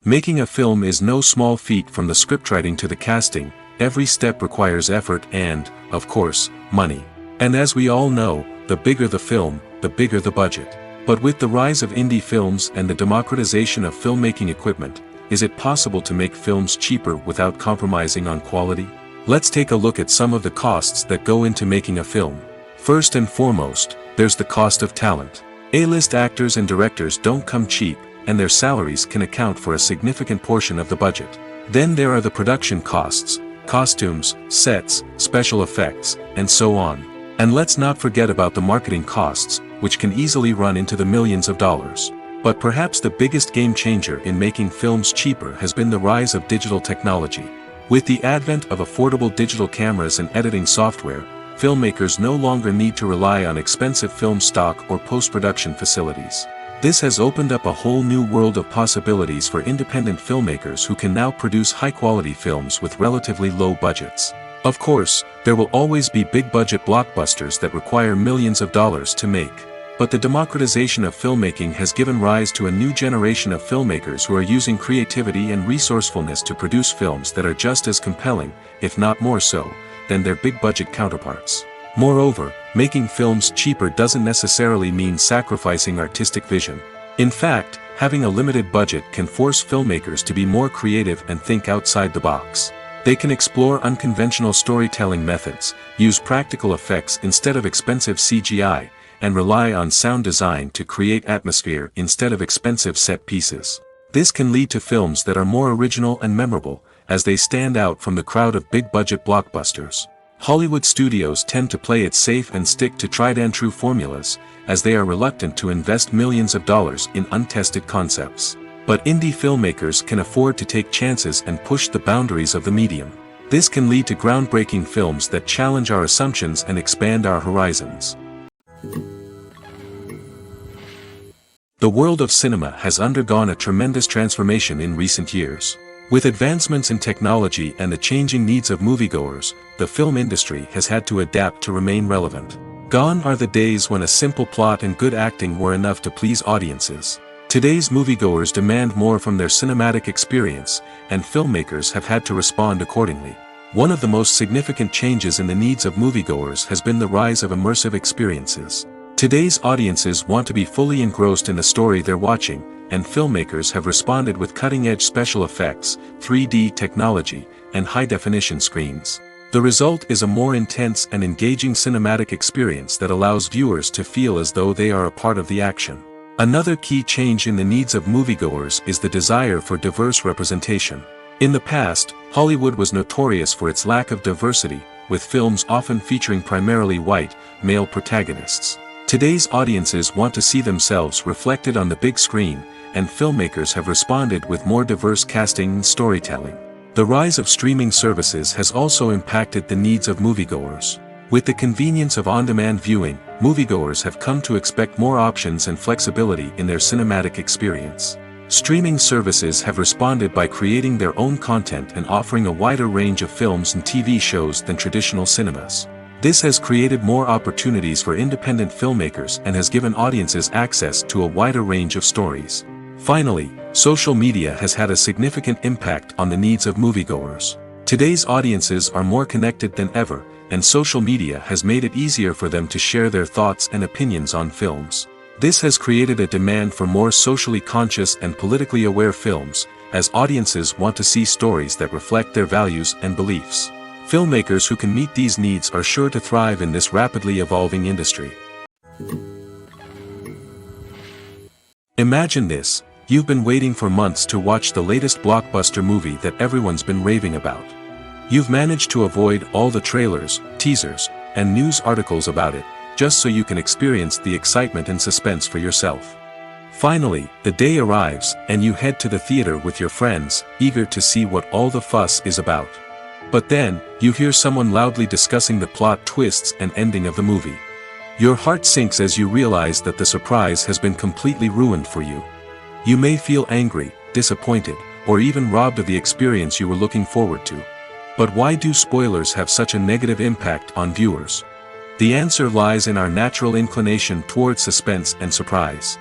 Making a film is no small feat. From the scriptwriting to the casting, every step requires effort and, of course, money. And as we all know, the bigger the film, the bigger the budget. But with the rise of indie films and the democratization of filmmaking equipment, is it possible to make films cheaper without compromising on quality? Let's take a look at some of the costs that go into making a film. First and foremost, there's the cost of talent. A-list actors and directors don't come cheap, and their salaries can account for a significant portion of the budget. Then there are the production costs, costumes, sets, special effects, and so on. And let's not forget about the marketing costs, which can easily run into the millions of dollars. But perhaps the biggest game changer in making films cheaper has been the rise of digital technology. With the advent of affordable digital cameras and editing software, filmmakers no longer need to rely on expensive film stock or post-production facilities. This has opened up a whole new world of possibilities for independent filmmakers who can now produce high-quality films with relatively low budgets. Of course, there will always be big-budget blockbusters that require millions of dollars to make. But the democratization of filmmaking has given rise to a new generation of filmmakers who are using creativity and resourcefulness to produce films that are just as compelling, if not more so, than their big-budget counterparts. Moreover, making films cheaper doesn't necessarily mean sacrificing artistic vision. In fact, having a limited budget can force filmmakers to be more creative and think outside the box. They can explore unconventional storytelling methods, use practical effects instead of expensive CGI, and rely on sound design to create atmosphere instead of expensive set pieces. This can lead to films that are more original and memorable, as they stand out from the crowd of big-budget blockbusters. Hollywood studios tend to play it safe and stick to tried-and-true formulas, as they are reluctant to invest millions of dollars in untested concepts. But indie filmmakers can afford to take chances and push the boundaries of the medium. This can lead to groundbreaking films that challenge our assumptions and expand our horizons. The world of cinema has undergone a tremendous transformation in recent years. With advancements in technology and the changing needs of moviegoers, the film industry has had to adapt to remain relevant. Gone are the days when a simple plot and good acting were enough to please audiences. Today's moviegoers demand more from their cinematic experience, and filmmakers have had to respond accordingly. One of the most significant changes in the needs of moviegoers has been the rise of immersive experiences. Today's audiences want to be fully engrossed in the story they're watching, and filmmakers have responded with cutting-edge special effects, 3D technology, and high-definition screens. The result is a more intense and engaging cinematic experience that allows viewers to feel as though they are a part of the action. Another key change in the needs of moviegoers is the desire for diverse representation. In the past, Hollywood was notorious for its lack of diversity, with films often featuring primarily white, male protagonists. Today's audiences want to see themselves reflected on the big screen, and filmmakers have responded with more diverse casting and storytelling. The rise of streaming services has also impacted the needs of moviegoers. With the convenience of on-demand viewing, moviegoers have come to expect more options and flexibility in their cinematic experience. Streaming services have responded by creating their own content and offering a wider range of films and TV shows than traditional cinemas. This has created more opportunities for independent filmmakers and has given audiences access to a wider range of stories. Finally, social media has had a significant impact on the needs of moviegoers. Today's audiences are more connected than ever, and social media has made it easier for them to share their thoughts and opinions on films. This has created a demand for more socially conscious and politically aware films, as audiences want to see stories that reflect their values and beliefs. Filmmakers who can meet these needs are sure to thrive in this rapidly evolving industry. Imagine this: you've been waiting for months to watch the latest blockbuster movie that everyone's been raving about. You've managed to avoid all the trailers, teasers, and news articles about it, just so you can experience the excitement and suspense for yourself. Finally, the day arrives, and you head to the theater with your friends, eager to see what all the fuss is about. But then, you hear someone loudly discussing the plot twists and ending of the movie. Your heart sinks as you realize that the surprise has been completely ruined for you. You may feel angry, disappointed, or even robbed of the experience you were looking forward to. But why do spoilers have such a negative impact on viewers? The answer lies in our natural inclination towards suspense and surprise.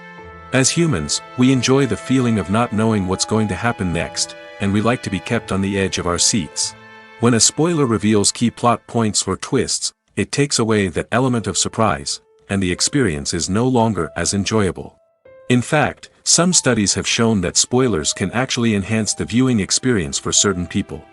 As humans, we enjoy the feeling of not knowing what's going to happen next, and we like to be kept on the edge of our seats. When a spoiler reveals key plot points or twists, it takes away that element of surprise, and the experience is no longer as enjoyable. In fact, some studies have shown that spoilers can actually enhance the viewing experience for certain people.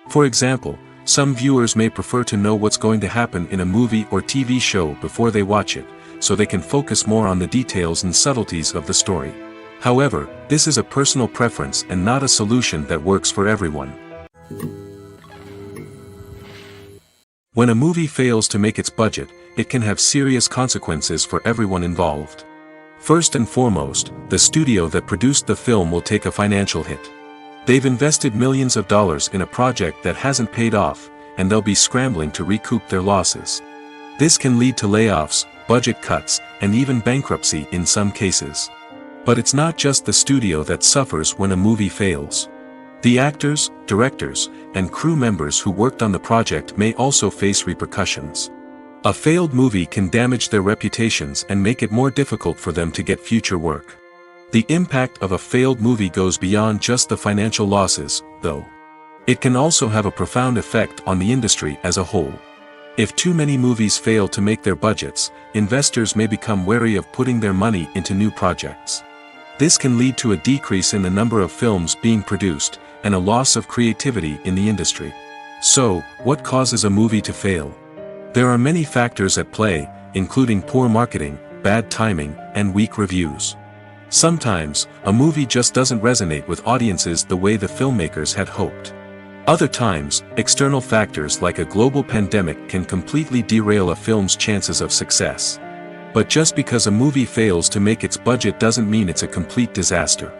For example, some viewers may prefer to know what's going to happen in a movie or TV show before they watch it, so they can focus more on the details and subtleties of the story. However, this is a personal preference and not a solution that works for everyone. When a movie fails to make its budget, it can have serious consequences for everyone involved. First and foremost, the studio that produced the film will take a financial hit. They've invested millions of dollars in a project that hasn't paid off, and they'll be scrambling to recoup their losses. This can lead to layoffs, budget cuts, and even bankruptcy in some cases. But it's not just the studio that suffers when a movie fails. The actors, directors, and crew members who worked on the project may also face repercussions. A failed movie can damage their reputations and make it more difficult for them to get future work. The impact of a failed movie goes beyond just the financial losses, though. It can also have a profound effect on the industry as a whole. If too many movies fail to make their budgets, investors may become wary of putting their money into new projects. This can lead to a decrease in the number of films being produced, and a loss of creativity in the industry. So, what causes a movie to fail? There are many factors at play, including poor marketing, bad timing, and weak reviews. Sometimes, a movie just doesn't resonate with audiences the way the filmmakers had hoped. Other times, external factors like a global pandemic can completely derail a film's chances of success. But just because a movie fails to make its budget doesn't mean it's a complete disaster.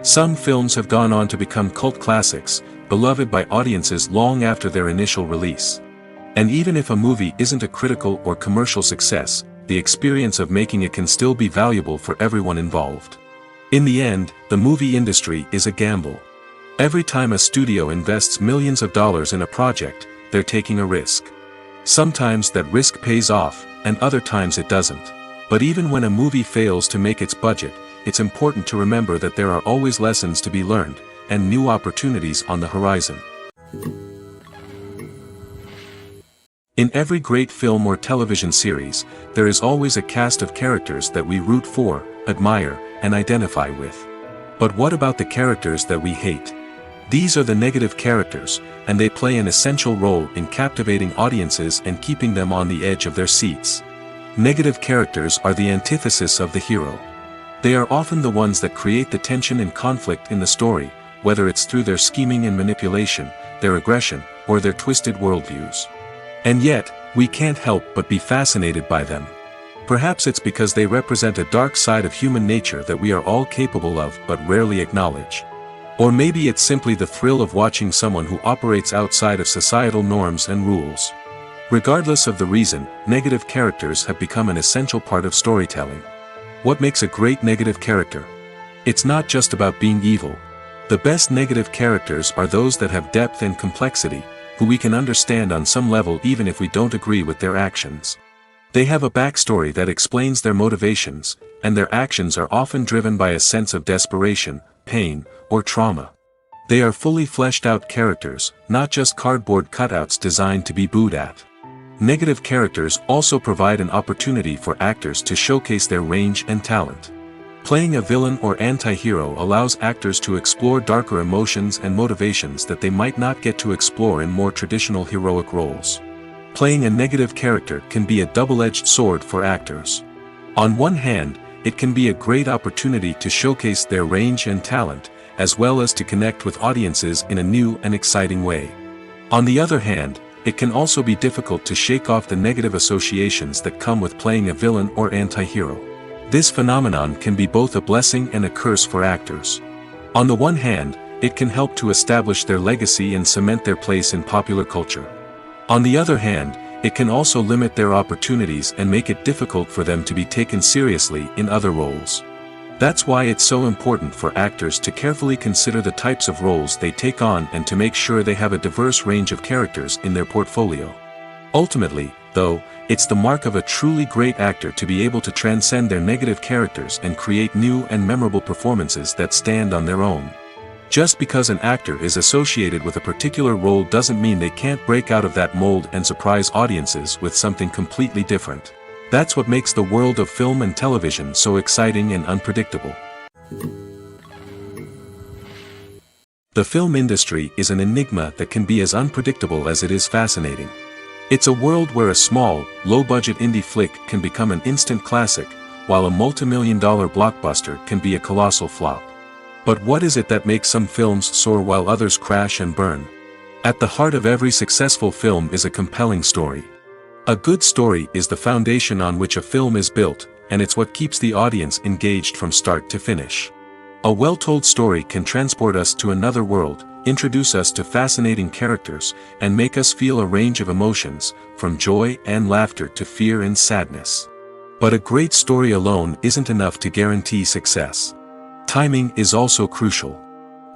Some films have gone on to become cult classics, beloved by audiences long after their initial release. And even if a movie isn't a critical or commercial success, the experience of making it can still be valuable for everyone involved. In the end, the movie industry is a gamble. Every time a studio invests millions of dollars in a project, they're taking a risk. Sometimes that risk pays off, and other times it doesn't. But even when a movie fails to make its budget, it's important to remember that there are always lessons to be learned, and new opportunities on the horizon. In every great film or television series, there is always a cast of characters that we root for, admire, and identify with. But what about the characters that we hate? These are the negative characters, and they play an essential role in captivating audiences and keeping them on the edge of their seats. Negative characters are the antithesis of the hero. They are often the ones that create the tension and conflict in the story, whether it's through their scheming and manipulation, their aggression, or their twisted worldviews. And yet, we can't help but be fascinated by them. Perhaps it's because they represent a dark side of human nature that we are all capable of but rarely acknowledge. Or maybe it's simply the thrill of watching someone who operates outside of societal norms and rules. Regardless of the reason, negative characters have become an essential part of storytelling. What makes a great negative character? It's not just about being evil. The best negative characters are those that have depth and complexity, who we can understand on some level even if we don't agree with their actions. They have a backstory that explains their motivations, and their actions are often driven by a sense of desperation, pain, or trauma. They are fully fleshed out characters, not just cardboard cutouts designed to be booed at. Negative characters also provide an opportunity for actors to showcase their range and talent. Playing a villain or anti-hero allows actors to explore darker emotions and motivations that they might not get to explore in more traditional heroic roles. Playing a negative character can be a double-edged sword for actors. On one hand, it can be a great opportunity to showcase their range and talent, as well as to connect with audiences in a new and exciting way. On the other hand, it can also be difficult to shake off the negative associations that come with playing a villain or anti-hero. This phenomenon can be both a blessing and a curse for actors. On the one hand, it can help to establish their legacy and cement their place in popular culture. On the other hand, it can also limit their opportunities and make it difficult for them to be taken seriously in other roles. That's why it's so important for actors to carefully consider the types of roles they take on and to make sure they have a diverse range of characters in their portfolio. Ultimately, though, it's the mark of a truly great actor to be able to transcend their negative characters and create new and memorable performances that stand on their own. Just because an actor is associated with a particular role doesn't mean they can't break out of that mold and surprise audiences with something completely different. That's what makes the world of film and television so exciting and unpredictable. The film industry is an enigma that can be as unpredictable as it is fascinating. It's a world where a small, low-budget indie flick can become an instant classic, while a multi-million-dollar blockbuster can be a colossal flop. But what is it that makes some films soar while others crash and burn? At the heart of every successful film is a compelling story. A good story is the foundation on which a film is built, and it's what keeps the audience engaged from start to finish. A well-told story can transport us to another world, introduce us to fascinating characters, and make us feel a range of emotions, from joy and laughter to fear and sadness. But a great story alone isn't enough to guarantee success. Timing is also crucial.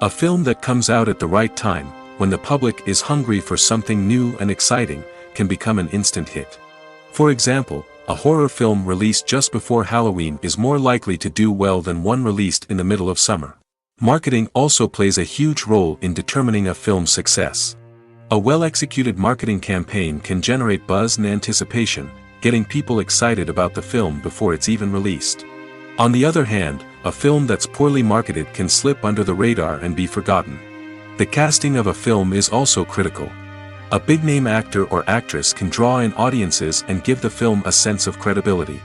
A film that comes out at the right time, when the public is hungry for something new and exciting, can become an instant hit. For example, a horror film released just before Halloween is more likely to do well than one released in the middle of summer. Marketing also plays a huge role in determining a film's success. A well-executed marketing campaign can generate buzz and anticipation, getting people excited about the film before it's even released. On the other hand, a film that's poorly marketed can slip under the radar and be forgotten. The casting of a film is also critical. A big-name actor or actress can draw in audiences and give the film a sense of credibility.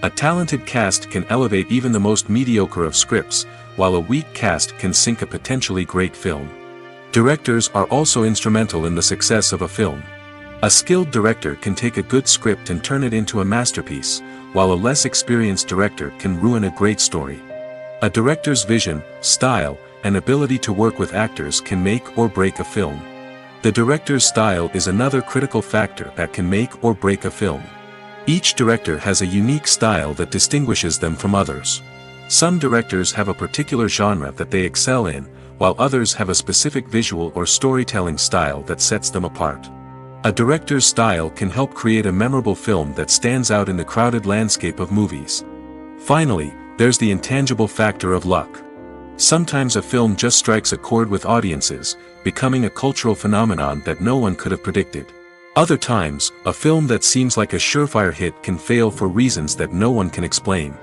A talented cast can elevate even the most mediocre of scripts, while a weak cast can sink a potentially great film. Directors are also instrumental in the success of a film. A skilled director can take a good script and turn it into a masterpiece, while a less experienced director can ruin a great story. A director's vision, style, and ability to work with actors can make or break a film. The director's style is another critical factor that can make or break a film. Each director has a unique style that distinguishes them from others. Some directors have a particular genre that they excel in, while others have a specific visual or storytelling style that sets them apart. A director's style can help create a memorable film that stands out in the crowded landscape of movies. Finally, there's the intangible factor of luck. Sometimes a film just strikes a chord with audiences, becoming a cultural phenomenon that no one could have predicted. Other times, a film that seems like a surefire hit can fail for reasons that no one can explain.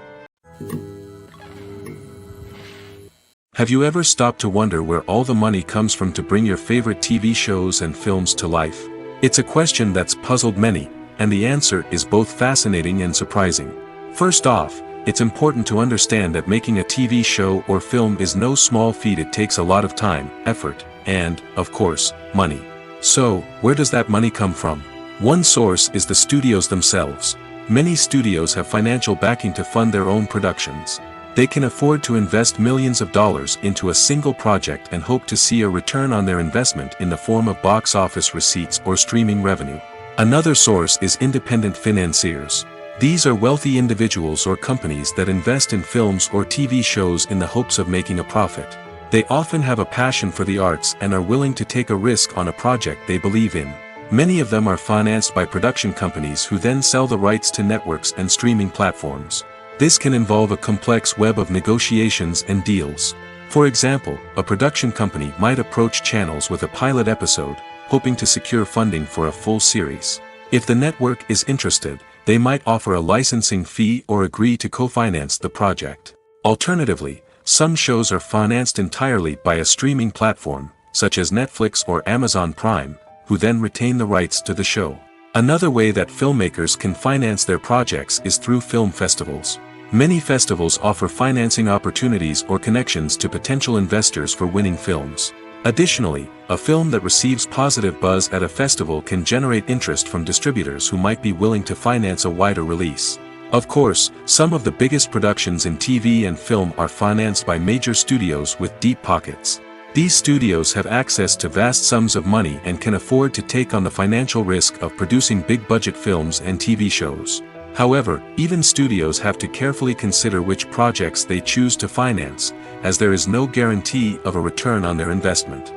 Have you ever stopped to wonder where all the money comes from to bring your favorite TV shows and films to life? It's a question that's puzzled many, and the answer is both fascinating and surprising. First off, it's important to understand that making a TV show or film is no small feat. It takes a lot of time, effort, and, of course, money. So, where does that money come from? One source is the studios themselves. Many studios have financial backing to fund their own productions. They can afford to invest millions of dollars into a single project and hope to see a return on their investment in the form of box office receipts or streaming revenue. Another source is independent financiers. These are wealthy individuals or companies that invest in films or TV shows in the hopes of making a profit. They often have a passion for the arts and are willing to take a risk on a project they believe in. Many of them are financed by production companies who then sell the rights to networks and streaming platforms. This can involve a complex web of negotiations and deals. For example, a production company might approach channels with a pilot episode, hoping to secure funding for a full series. If the network is interested, they might offer a licensing fee or agree to co-finance the project. Alternatively, some shows are financed entirely by a streaming platform, such as Netflix or Amazon Prime, who then retain the rights to the show. Another way that filmmakers can finance their projects is through film festivals. Many festivals offer financing opportunities or connections to potential investors for winning films. Additionally, a film that receives positive buzz at a festival can generate interest from distributors who might be willing to finance a wider release. Of course, some of the biggest productions in TV and film are financed by major studios with deep pockets. These studios have access to vast sums of money and can afford to take on the financial risk of producing big-budget films and TV shows. However, even studios have to carefully consider which projects they choose to finance, as there is no guarantee of a return on their investment.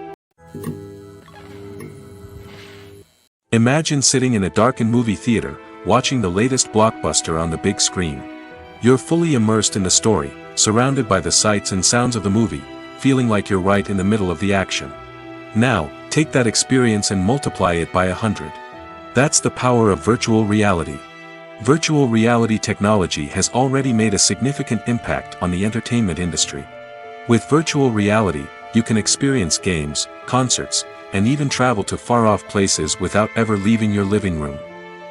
Imagine sitting in a darkened movie theater, watching the latest blockbuster on the big screen. You're fully immersed in the story, surrounded by the sights and sounds of the movie, feeling like you're right in the middle of the action. Now, take that experience and multiply it by 100. That's the power of virtual reality. Virtual reality technology has already made a significant impact on the entertainment industry. With virtual reality, you can experience games, concerts, and even travel to far-off places without ever leaving your living room.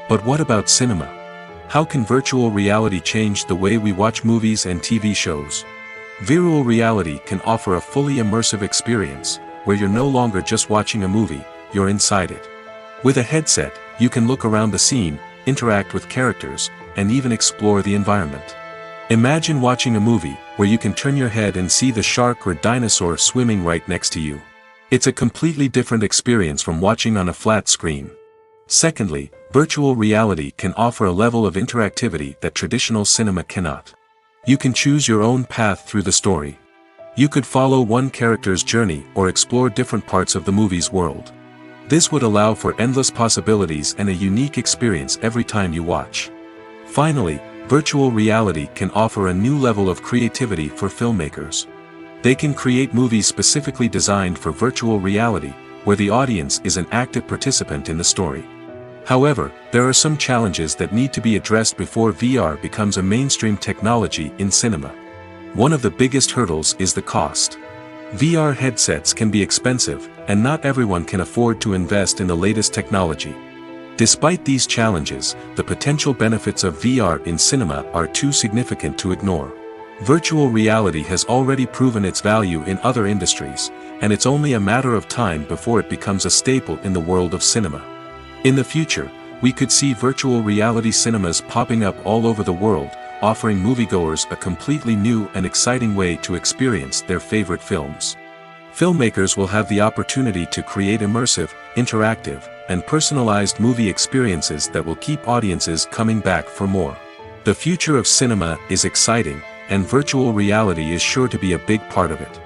But what about cinema? How can virtual reality change the way we watch movies and TV shows? Virtual reality can offer a fully immersive experience, where you're no longer just watching a movie, you're inside it. With a headset, you can look around the scene, interact with characters, and even explore the environment. Imagine watching a movie where you can turn your head and see the shark or dinosaur swimming right next to you. It's a completely different experience from watching on a flat screen. Secondly, virtual reality can offer a level of interactivity that traditional cinema cannot. You can choose your own path through the story. You could follow one character's journey or explore different parts of the movie's world. This would allow for endless possibilities and a unique experience every time you watch. Finally, virtual reality can offer a new level of creativity for filmmakers. They can create movies specifically designed for virtual reality, where the audience is an active participant in the story. However, there are some challenges that need to be addressed before VR becomes a mainstream technology in cinema. One of the biggest hurdles is the cost. VR headsets can be expensive, and not everyone can afford to invest in the latest technology. Despite these challenges, the potential benefits of VR in cinema are too significant to ignore. Virtual reality has already proven its value in other industries, and it's only a matter of time before it becomes a staple in the world of cinema. In the future, we could see virtual reality cinemas popping up all over the world, offering moviegoers a completely new and exciting way to experience their favorite films. Filmmakers will have the opportunity to create immersive, interactive, and personalized movie experiences that will keep audiences coming back for more. The future of cinema is exciting, and virtual reality is sure to be a big part of it.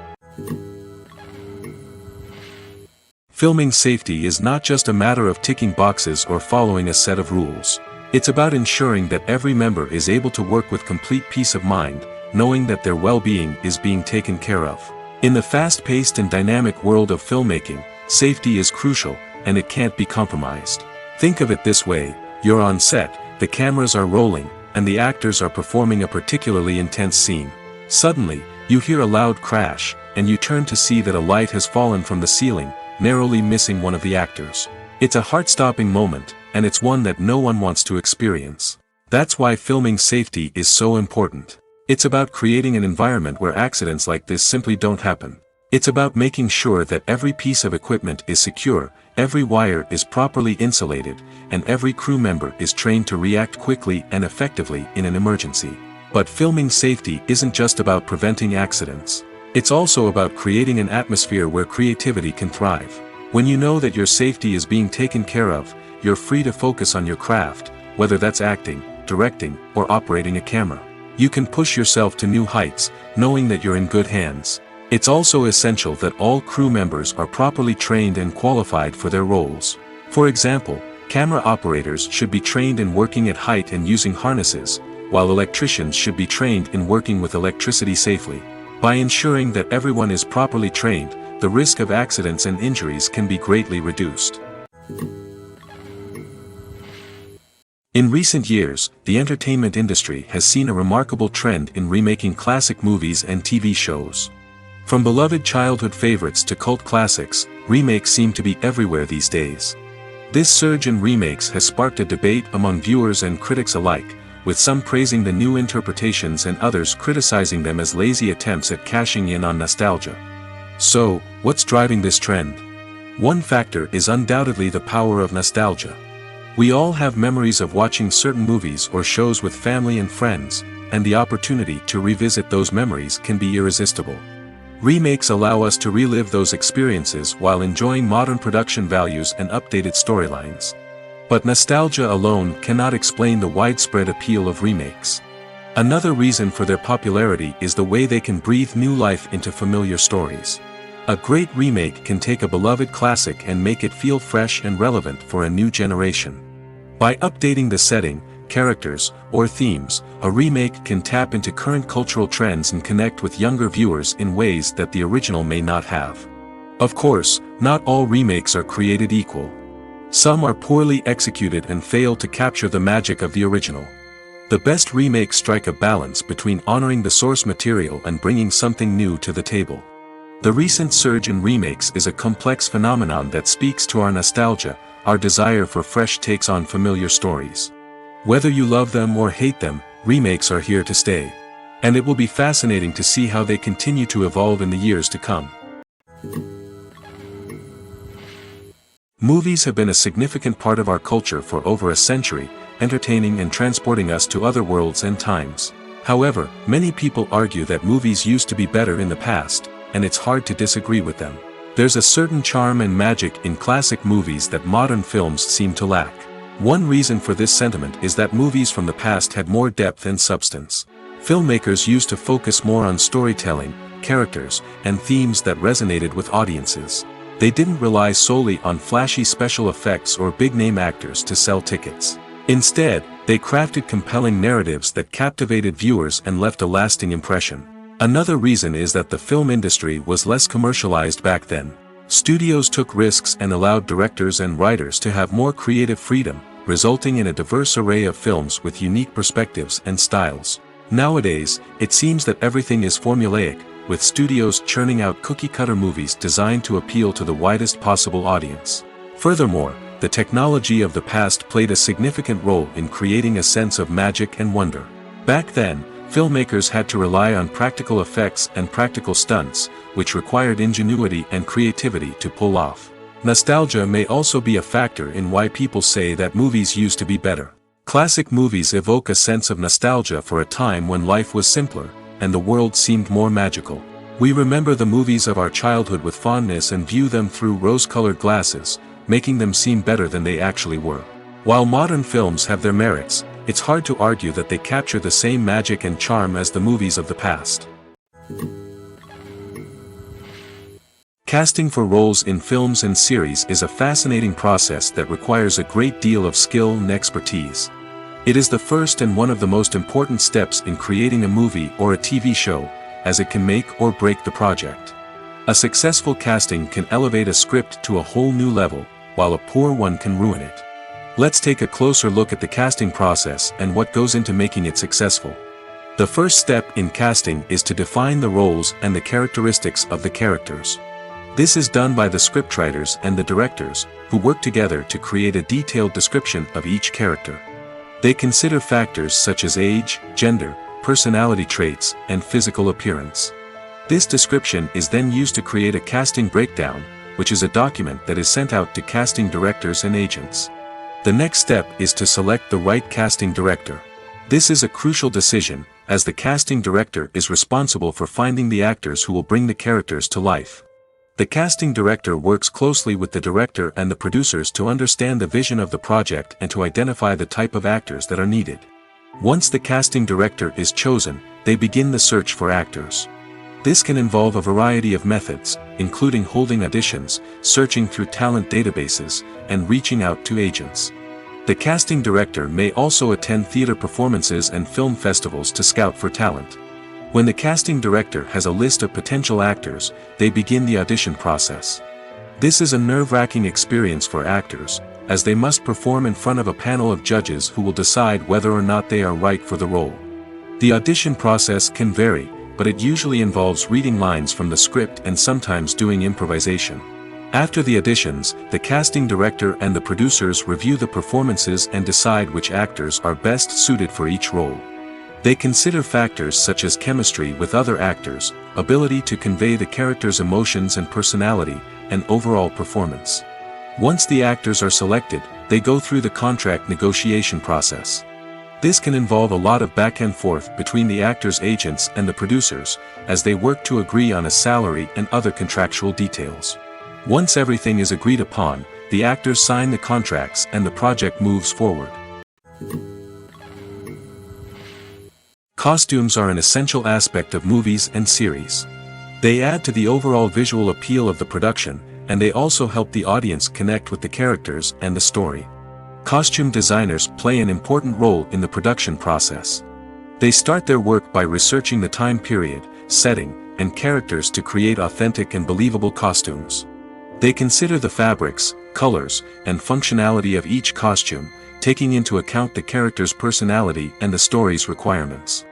Filming safety is not just a matter of ticking boxes or following a set of rules. It's about ensuring that every member is able to work with complete peace of mind, knowing that their well-being is being taken care of. In the fast-paced and dynamic world of filmmaking, safety is crucial, and it can't be compromised. Think of it this way: you're on set, the cameras are rolling, and the actors are performing a particularly intense scene. Suddenly, you hear a loud crash, and you turn to see that a light has fallen from the ceiling, narrowly missing one of the actors. It's a heart-stopping moment, and it's one that no one wants to experience. That's why filming safety is so important. It's about creating an environment where accidents like this simply don't happen. It's about making sure that every piece of equipment is secure, every wire is properly insulated, and every crew member is trained to react quickly and effectively in an emergency. But filming safety isn't just about preventing accidents. It's also about creating an atmosphere where creativity can thrive. When you know that your safety is being taken care of, you're free to focus on your craft, whether that's acting, directing, or operating a camera. You can push yourself to new heights, knowing that you're in good hands. It's also essential that all crew members are properly trained and qualified for their roles. For example, camera operators should be trained in working at height and using harnesses, while electricians should be trained in working with electricity safely. By ensuring that everyone is properly trained, the risk of accidents and injuries can be greatly reduced. In recent years, the entertainment industry has seen a remarkable trend in remaking classic movies and TV shows. From beloved childhood favorites to cult classics, remakes seem to be everywhere these days. This surge in remakes has sparked a debate among viewers and critics alike, with some praising the new interpretations and others criticizing them as lazy attempts at cashing in on nostalgia. So, what's driving this trend? One factor is undoubtedly the power of nostalgia. We all have memories of watching certain movies or shows with family and friends, and the opportunity to revisit those memories can be irresistible. Remakes allow us to relive those experiences while enjoying modern production values and updated storylines. But nostalgia alone cannot explain the widespread appeal of remakes. Another reason for their popularity is the way they can breathe new life into familiar stories. A great remake can take a beloved classic and make it feel fresh and relevant for a new generation. By updating the setting, characters, or themes, a remake can tap into current cultural trends and connect with younger viewers in ways that the original may not have. Of course, not all remakes are created equal. Some are poorly executed and fail to capture the magic of the original. The best remakes strike a balance between honoring the source material and bringing something new to the table. The recent surge in remakes is a complex phenomenon that speaks to our nostalgia, our desire for fresh takes on familiar stories. Whether you love them or hate them, remakes are here to stay. And it will be fascinating to see how they continue to evolve in the years to come. Movies have been a significant part of our culture for over a century, entertaining and transporting us to other worlds and times. However, many people argue that movies used to be better in the past, and it's hard to disagree with them. There's a certain charm and magic in classic movies that modern films seem to lack. One reason for this sentiment is that movies from the past had more depth and substance. Filmmakers used to focus more on storytelling, characters, and themes that resonated with audiences. They didn't rely solely on flashy special effects or big-name actors to sell tickets. Instead, they crafted compelling narratives that captivated viewers and left a lasting impression. Another reason is that the film industry was less commercialized back then. Studios took risks and allowed directors and writers to have more creative freedom, resulting in a diverse array of films with unique perspectives and styles. Nowadays, it seems that everything is formulaic, with studios churning out cookie-cutter movies designed to appeal to the widest possible audience. Furthermore, the technology of the past played a significant role in creating a sense of magic and wonder. Back then, filmmakers had to rely on practical effects and practical stunts, which required ingenuity and creativity to pull off. Nostalgia may also be a factor in why people say that movies used to be better. Classic movies evoke a sense of nostalgia for a time when life was simpler, and the world seemed more magical. We remember the movies of our childhood with fondness and view them through rose-colored glasses, making them seem better than they actually were. While modern films have their merits, it's hard to argue that they capture the same magic and charm as the movies of the past. Casting for roles in films and series is a fascinating process that requires a great deal of skill and expertise. It is the first and one of the most important steps in creating a movie or a TV show, as it can make or break the project. A successful casting can elevate a script to a whole new level, while a poor one can ruin it. Let's take a closer look at the casting process and what goes into making it successful. The first step in casting is to define the roles and the characteristics of the characters. This is done by the scriptwriters and the directors, who work together to create a detailed description of each character. They consider factors such as age, gender, personality traits, and physical appearance. This description is then used to create a casting breakdown, which is a document that is sent out to casting directors and agents. The next step is to select the right casting director. This is a crucial decision, as the casting director is responsible for finding the actors who will bring the characters to life. The casting director works closely with the director and the producers to understand the vision of the project and to identify the type of actors that are needed. Once the casting director is chosen, they begin the search for actors. This can involve a variety of methods, including holding auditions, searching through talent databases, and reaching out to agents. The casting director may also attend theater performances and film festivals to scout for talent. When the casting director has a list of potential actors, they begin the audition process. This is a nerve-wracking experience for actors, as they must perform in front of a panel of judges who will decide whether or not they are right for the role. The audition process can vary, but it usually involves reading lines from the script and sometimes doing improvisation. After the auditions, the casting director and the producers review the performances and decide which actors are best suited for each role. They consider factors such as chemistry with other actors, ability to convey the character's emotions and personality, and overall performance. Once the actors are selected, they go through the contract negotiation process. This can involve a lot of back and forth between the actors' agents and the producers, as they work to agree on a salary and other contractual details. Once everything is agreed upon, the actors sign the contracts and the project moves forward. Costumes are an essential aspect of movies and series. They add to the overall visual appeal of the production, and they also help the audience connect with the characters and the story. Costume designers play an important role in the production process. They start their work by researching the time period, setting, and characters to create authentic and believable costumes. They consider the fabrics, colors, and functionality of each costume, taking into account the character's personality and the story's requirements.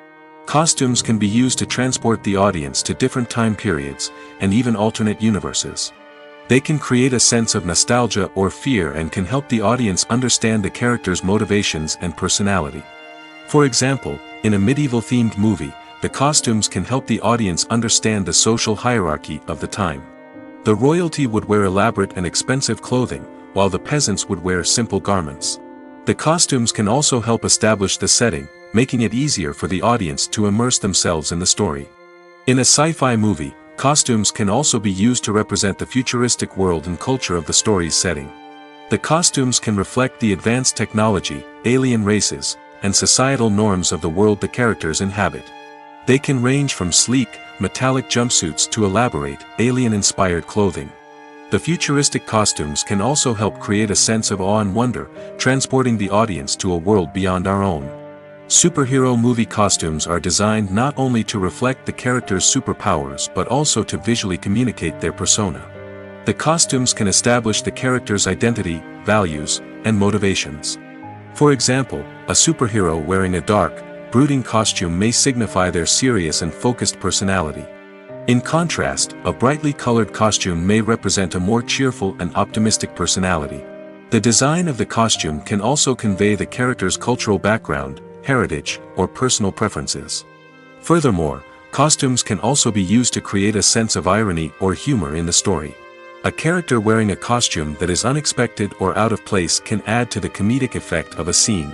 Costumes can be used to transport the audience to different time periods, and even alternate universes. They can create a sense of nostalgia or fear and can help the audience understand the character's motivations and personality. For example, in a medieval-themed movie, the costumes can help the audience understand the social hierarchy of the time. The royalty would wear elaborate and expensive clothing, while the peasants would wear simple garments. The costumes can also help establish the setting, making it easier for the audience to immerse themselves in the story. In a sci-fi movie, costumes can also be used to represent the futuristic world and culture of the story's setting. The costumes can reflect the advanced technology, alien races, and societal norms of the world the characters inhabit. They can range from sleek, metallic jumpsuits to elaborate, alien-inspired clothing. The futuristic costumes can also help create a sense of awe and wonder, transporting the audience to a world beyond our own. Superhero movie costumes are designed not only to reflect the character's superpowers but also to visually communicate their persona. The costumes can establish the character's identity, values, and motivations. For example, a superhero wearing a dark, brooding costume may signify their serious and focused personality. In contrast, a brightly colored costume may represent a more cheerful and optimistic personality. The design of the costume can also convey the character's cultural background, heritage, or personal preferences. Furthermore, costumes can also be used to create a sense of irony or humor in the story. A character wearing a costume that is unexpected or out of place can add to the comedic effect of a scene.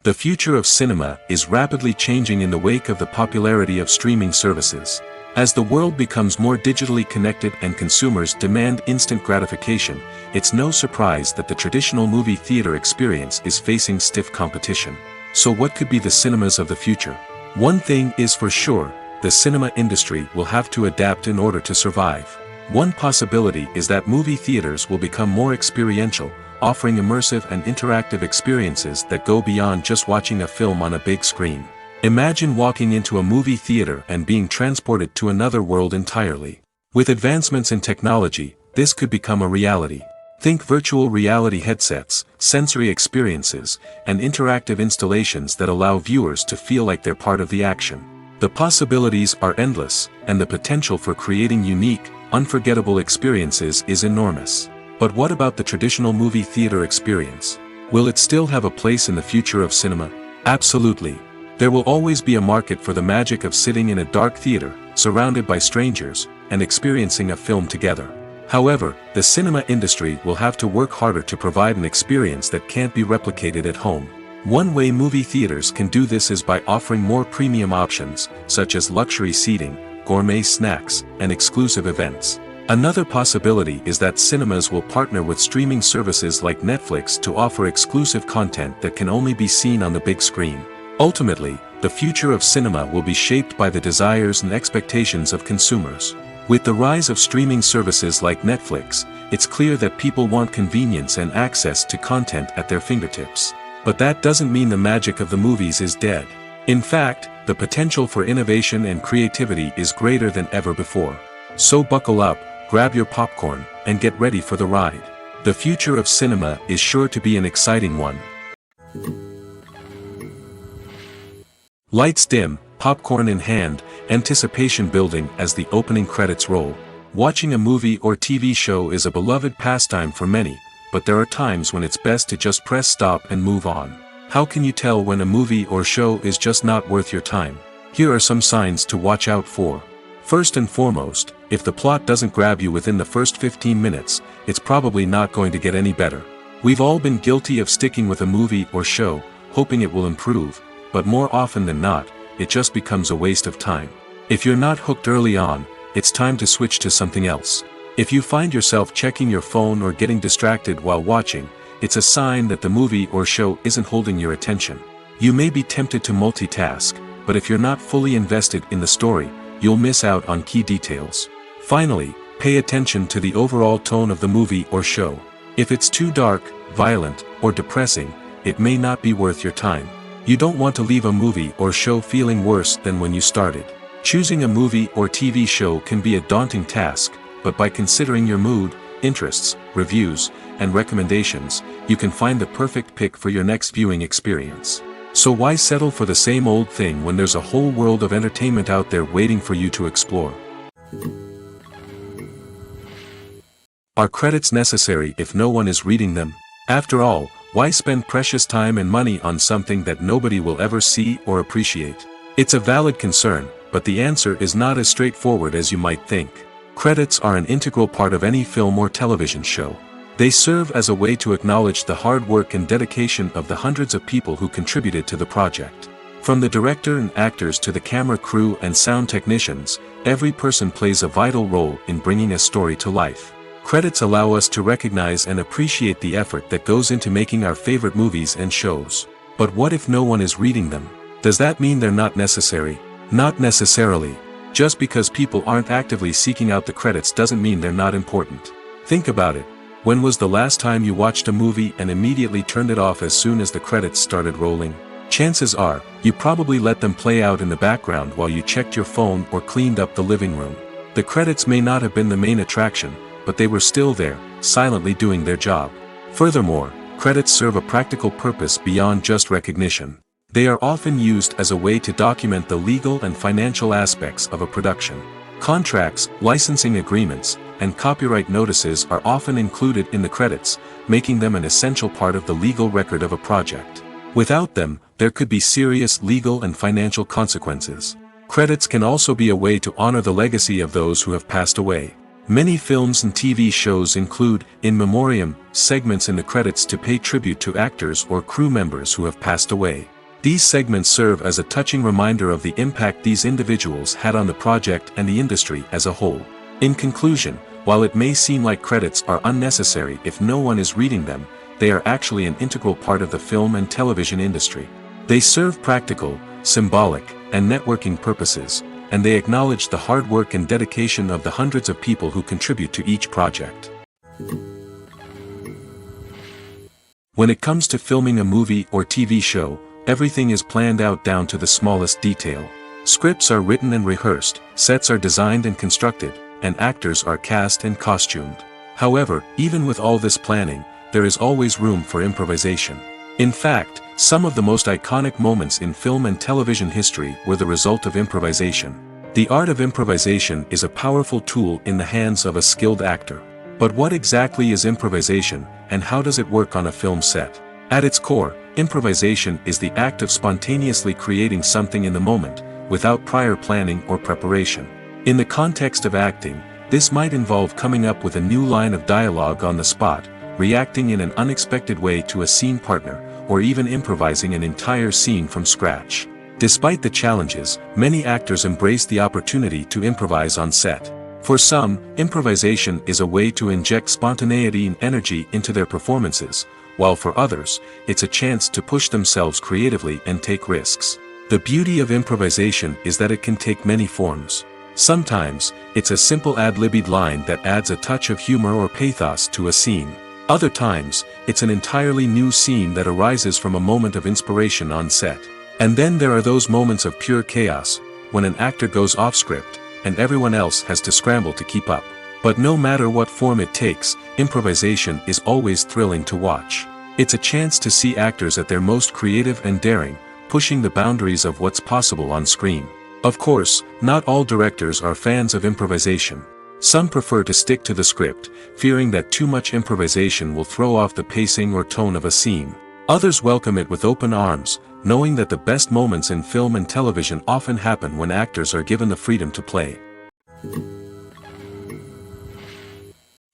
The future of cinema is rapidly changing in the wake of the popularity of streaming services. As the world becomes more digitally connected and consumers demand instant gratification, it's no surprise that the traditional movie theater experience is facing stiff competition. So what could be the cinemas of the future? One thing is for sure, the cinema industry will have to adapt in order to survive. One possibility is that movie theaters will become more experiential, offering immersive and interactive experiences that go beyond just watching a film on a big screen. Imagine walking into a movie theater and being transported to another world entirely. With advancements in technology, this could become a reality. Think virtual reality headsets, sensory experiences, and interactive installations that allow viewers to feel like they're part of the action. The possibilities are endless, and the potential for creating unique, unforgettable experiences is enormous. But what about the traditional movie theater experience? Will it still have a place in the future of cinema? Absolutely. There will always be a market for the magic of sitting in a dark theater, surrounded by strangers, and experiencing a film together. However, the cinema industry will have to work harder to provide an experience that can't be replicated at home. One way movie theaters can do this is by offering more premium options, such as luxury seating, gourmet snacks, and exclusive events. Another possibility is that cinemas will partner with streaming services like Netflix to offer exclusive content that can only be seen on the big screen. Ultimately, the future of cinema will be shaped by the desires and expectations of consumers. With the rise of streaming services like Netflix, it's clear that people want convenience and access to content at their fingertips. But that doesn't mean the magic of the movies is dead. In fact, the potential for innovation and creativity is greater than ever before. So buckle up, grab your popcorn, and get ready for the ride. The future of cinema is sure to be an exciting one. Lights dim, popcorn in hand, anticipation building as the opening credits roll. Watching a movie or TV show is a beloved pastime for many, but there are times when it's best to just press stop and move on. How can you tell when a movie or show is just not worth your time? Here are some signs to watch out for. First and foremost, if the plot doesn't grab you within the first 15 minutes, it's probably not going to get any better. We've all been guilty of sticking with a movie or show, hoping it will improve, but more often than not, it just becomes a waste of time. If you're not hooked early on, it's time to switch to something else. If you find yourself checking your phone or getting distracted while watching, it's a sign that the movie or show isn't holding your attention. You may be tempted to multitask, but if you're not fully invested in the story, you'll miss out on key details. Finally, pay attention to the overall tone of the movie or show. If it's too dark, violent, or depressing, it may not be worth your time. You don't want to leave a movie or show feeling worse than when you started. Choosing a movie or TV show can be a daunting task, but by considering your mood, interests, reviews, and recommendations, you can find the perfect pick for your next viewing experience. So why settle for the same old thing when there's a whole world of entertainment out there waiting for you to explore? Are credits necessary if no one is reading them? After all, why spend precious time and money on something that nobody will ever see or appreciate? It's a valid concern, but the answer is not as straightforward as you might think. Credits are an integral part of any film or television show. They serve as a way to acknowledge the hard work and dedication of the hundreds of people who contributed to the project. From the director and actors to the camera crew and sound technicians, every person plays a vital role in bringing a story to life. Credits allow us to recognize and appreciate the effort that goes into making our favorite movies and shows. But what if no one is reading them? Does that mean they're not necessary? Not necessarily. Just because people aren't actively seeking out the credits doesn't mean they're not important. Think about it. When was the last time you watched a movie and immediately turned it off as soon as the credits started rolling? Chances are, you probably let them play out in the background while you checked your phone or cleaned up the living room. The credits may not have been the main attraction, but they were still there, silently doing their job. Furthermore, credits serve a practical purpose beyond just recognition. They are often used as a way to document the legal and financial aspects of a production. Contracts, licensing agreements, and copyright notices are often included in the credits, making them an essential part of the legal record of a project. Without them, there could be serious legal and financial consequences. Credits can also be a way to honor the legacy of those who have passed away. Many films and TV shows include, in memoriam, segments in the credits to pay tribute to actors or crew members who have passed away. These segments serve as a touching reminder of the impact these individuals had on the project and the industry as a whole. In conclusion, while it may seem like credits are unnecessary if no one is reading them, they are actually an integral part of the film and television industry. They serve practical, symbolic, and networking purposes, and they acknowledge the hard work and dedication of the hundreds of people who contribute to each project. When it comes to filming a movie or TV show, everything is planned out down to the smallest detail. Scripts are written and rehearsed, sets are designed and constructed, and actors are cast and costumed. However, even with all this planning, there is always room for improvisation. In fact, some of the most iconic moments in film and television history were the result of improvisation. The art of improvisation is a powerful tool in the hands of a skilled actor. But what exactly is improvisation, and how does it work on a film set? At its core, improvisation is the act of spontaneously creating something in the moment, without prior planning or preparation. In the context of acting, this might involve coming up with a new line of dialogue on the spot, reacting in an unexpected way to a scene partner, or even improvising an entire scene from scratch. Despite the challenges, many actors embrace the opportunity to improvise on set. For some, improvisation is a way to inject spontaneity and energy into their performances, while for others, it's a chance to push themselves creatively and take risks. The beauty of improvisation is that it can take many forms. Sometimes, it's a simple ad-libbed line that adds a touch of humor or pathos to a scene. Other times, it's an entirely new scene that arises from a moment of inspiration on set. And then there are those moments of pure chaos, when an actor goes off script, and everyone else has to scramble to keep up. But no matter what form it takes, improvisation is always thrilling to watch. It's a chance to see actors at their most creative and daring, pushing the boundaries of what's possible on screen. Of course, not all directors are fans of improvisation. Some prefer to stick to the script, fearing that too much improvisation will throw off the pacing or tone of a scene. Others welcome it with open arms, knowing that the best moments in film and television often happen when actors are given the freedom to play.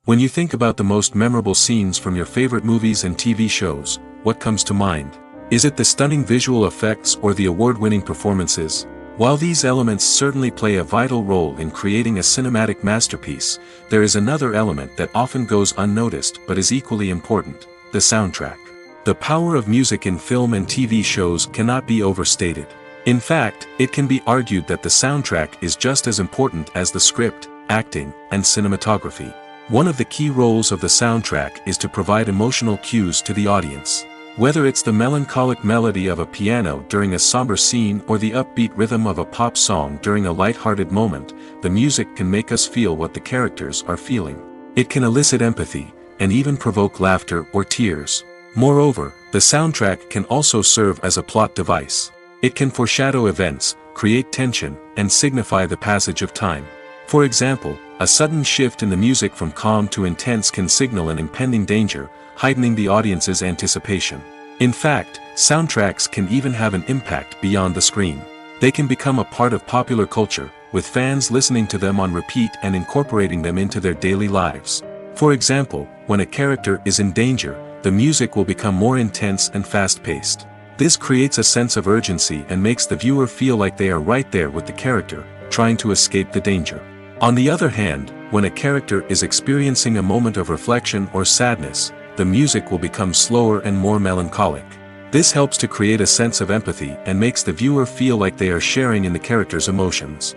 When you think about the most memorable scenes from your favorite movies and TV shows, what comes to mind? Is it the stunning visual effects or the award-winning performances? While these elements certainly play a vital role in creating a cinematic masterpiece, there is another element that often goes unnoticed but is equally important: the soundtrack. The power of music in film and TV shows cannot be overstated. In fact, it can be argued that the soundtrack is just as important as the script, acting, and cinematography. One of the key roles of the soundtrack is to provide emotional cues to the audience. Whether it's the melancholic melody of a piano during a somber scene or the upbeat rhythm of a pop song during a light-hearted moment, the music can make us feel what the characters are feeling. It can elicit empathy, and even provoke laughter or tears. Moreover, the soundtrack can also serve as a plot device. It can foreshadow events, create tension, and signify the passage of time. For example, a sudden shift in the music from calm to intense can signal an impending danger, heightening the audience's anticipation. In fact, soundtracks can even have an impact beyond the screen. They can become a part of popular culture, with fans listening to them on repeat and incorporating them into their daily lives. For example, when a character is in danger, the music will become more intense and fast-paced. This creates a sense of urgency and makes the viewer feel like they are right there with the character, trying to escape the danger. On the other hand, when a character is experiencing a moment of reflection or sadness, the music will become slower and more melancholic. This helps to create a sense of empathy and makes the viewer feel like they are sharing in the character's emotions.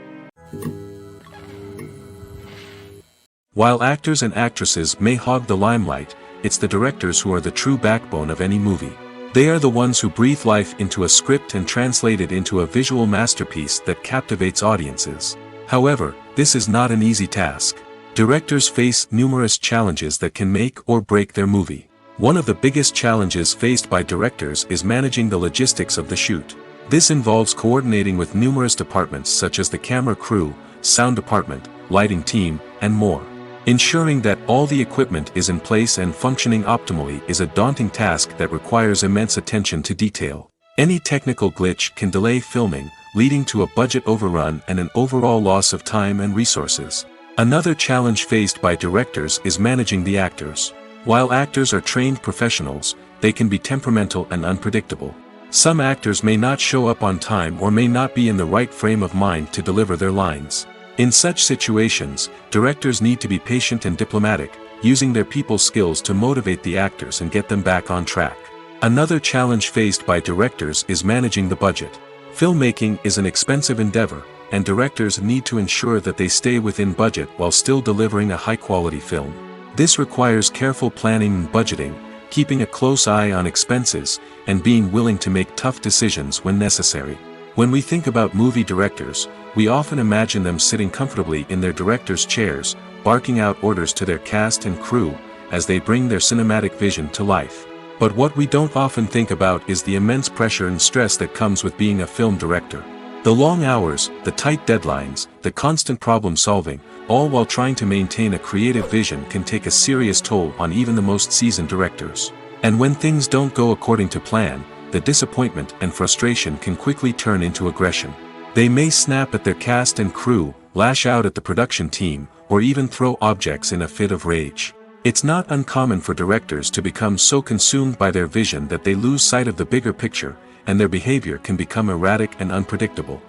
While actors and actresses may hog the limelight, it's the directors who are the true backbone of any movie. They are the ones who breathe life into a script and translate it into a visual masterpiece that captivates audiences. However, this is not an easy task. Directors face numerous challenges that can make or break their movie. One of the biggest challenges faced by directors is managing the logistics of the shoot. This involves coordinating with numerous departments such as the camera crew, sound department, lighting team, and more. Ensuring that all the equipment is in place and functioning optimally is a daunting task that requires immense attention to detail. Any technical glitch can delay filming, leading to a budget overrun and an overall loss of time and resources. Another challenge faced by directors is managing the actors. While actors are trained professionals, they can be temperamental and unpredictable. Some actors may not show up on time or may not be in the right frame of mind to deliver their lines. In such situations, directors need to be patient and diplomatic, using their people skills to motivate the actors and get them back on track. Another challenge faced by directors is managing the budget. Filmmaking is an expensive endeavor, and directors need to ensure that they stay within budget while still delivering a high-quality film. This requires careful planning and budgeting, keeping a close eye on expenses, and being willing to make tough decisions when necessary. When we think about movie directors, we often imagine them sitting comfortably in their director's chairs, barking out orders to their cast and crew, as they bring their cinematic vision to life. But what we don't often think about is the immense pressure and stress that comes with being a film director. The long hours, the tight deadlines, the constant problem solving, all while trying to maintain a creative vision can take a serious toll on even the most seasoned directors. And when things don't go according to plan, the disappointment and frustration can quickly turn into aggression. They may snap at their cast and crew, lash out at the production team, or even throw objects in a fit of rage. It's not uncommon for directors to become so consumed by their vision that they lose sight of the bigger picture, and their behavior can become erratic and unpredictable.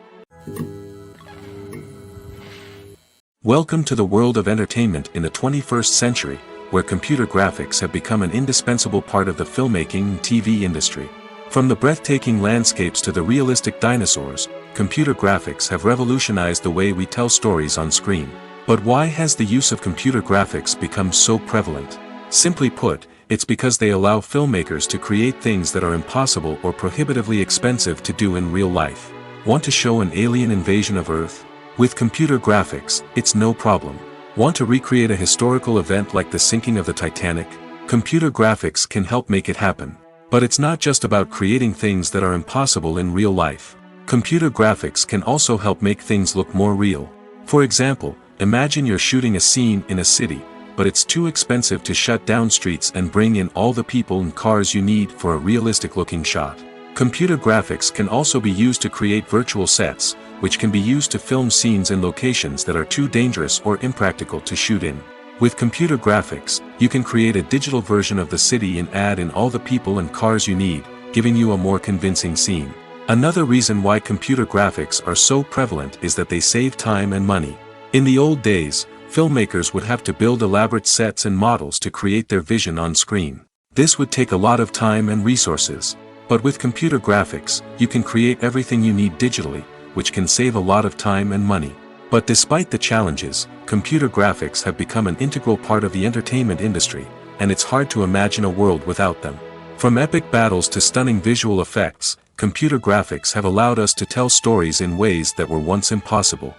Welcome to the world of entertainment in the 21st century, where computer graphics have become an indispensable part of the filmmaking and TV industry. From the breathtaking landscapes to the realistic dinosaurs, computer graphics have revolutionized the way we tell stories on screen. But why has the use of computer graphics become so prevalent? Simply put, it's because they allow filmmakers to create things that are impossible or prohibitively expensive to do in real life. Want to show an alien invasion of Earth? With computer graphics, it's no problem. Want to recreate a historical event like the sinking of the Titanic? Computer graphics can help make it happen. But it's not just about creating things that are impossible in real life. Computer graphics can also help make things look more real. For example, imagine you're shooting a scene in a city, but it's too expensive to shut down streets and bring in all the people and cars you need for a realistic-looking shot. Computer graphics can also be used to create virtual sets, which can be used to film scenes in locations that are too dangerous or impractical to shoot in. With computer graphics, you can create a digital version of the city and add in all the people and cars you need, giving you a more convincing scene. Another reason why computer graphics are so prevalent is that they save time and money. In the old days, filmmakers would have to build elaborate sets and models to create their vision on screen. This would take a lot of time and resources. But with computer graphics, you can create everything you need digitally, which can save a lot of time and money. But despite the challenges, computer graphics have become an integral part of the entertainment industry, and it's hard to imagine a world without them. From epic battles to stunning visual effects, computer graphics have allowed us to tell stories in ways that were once impossible.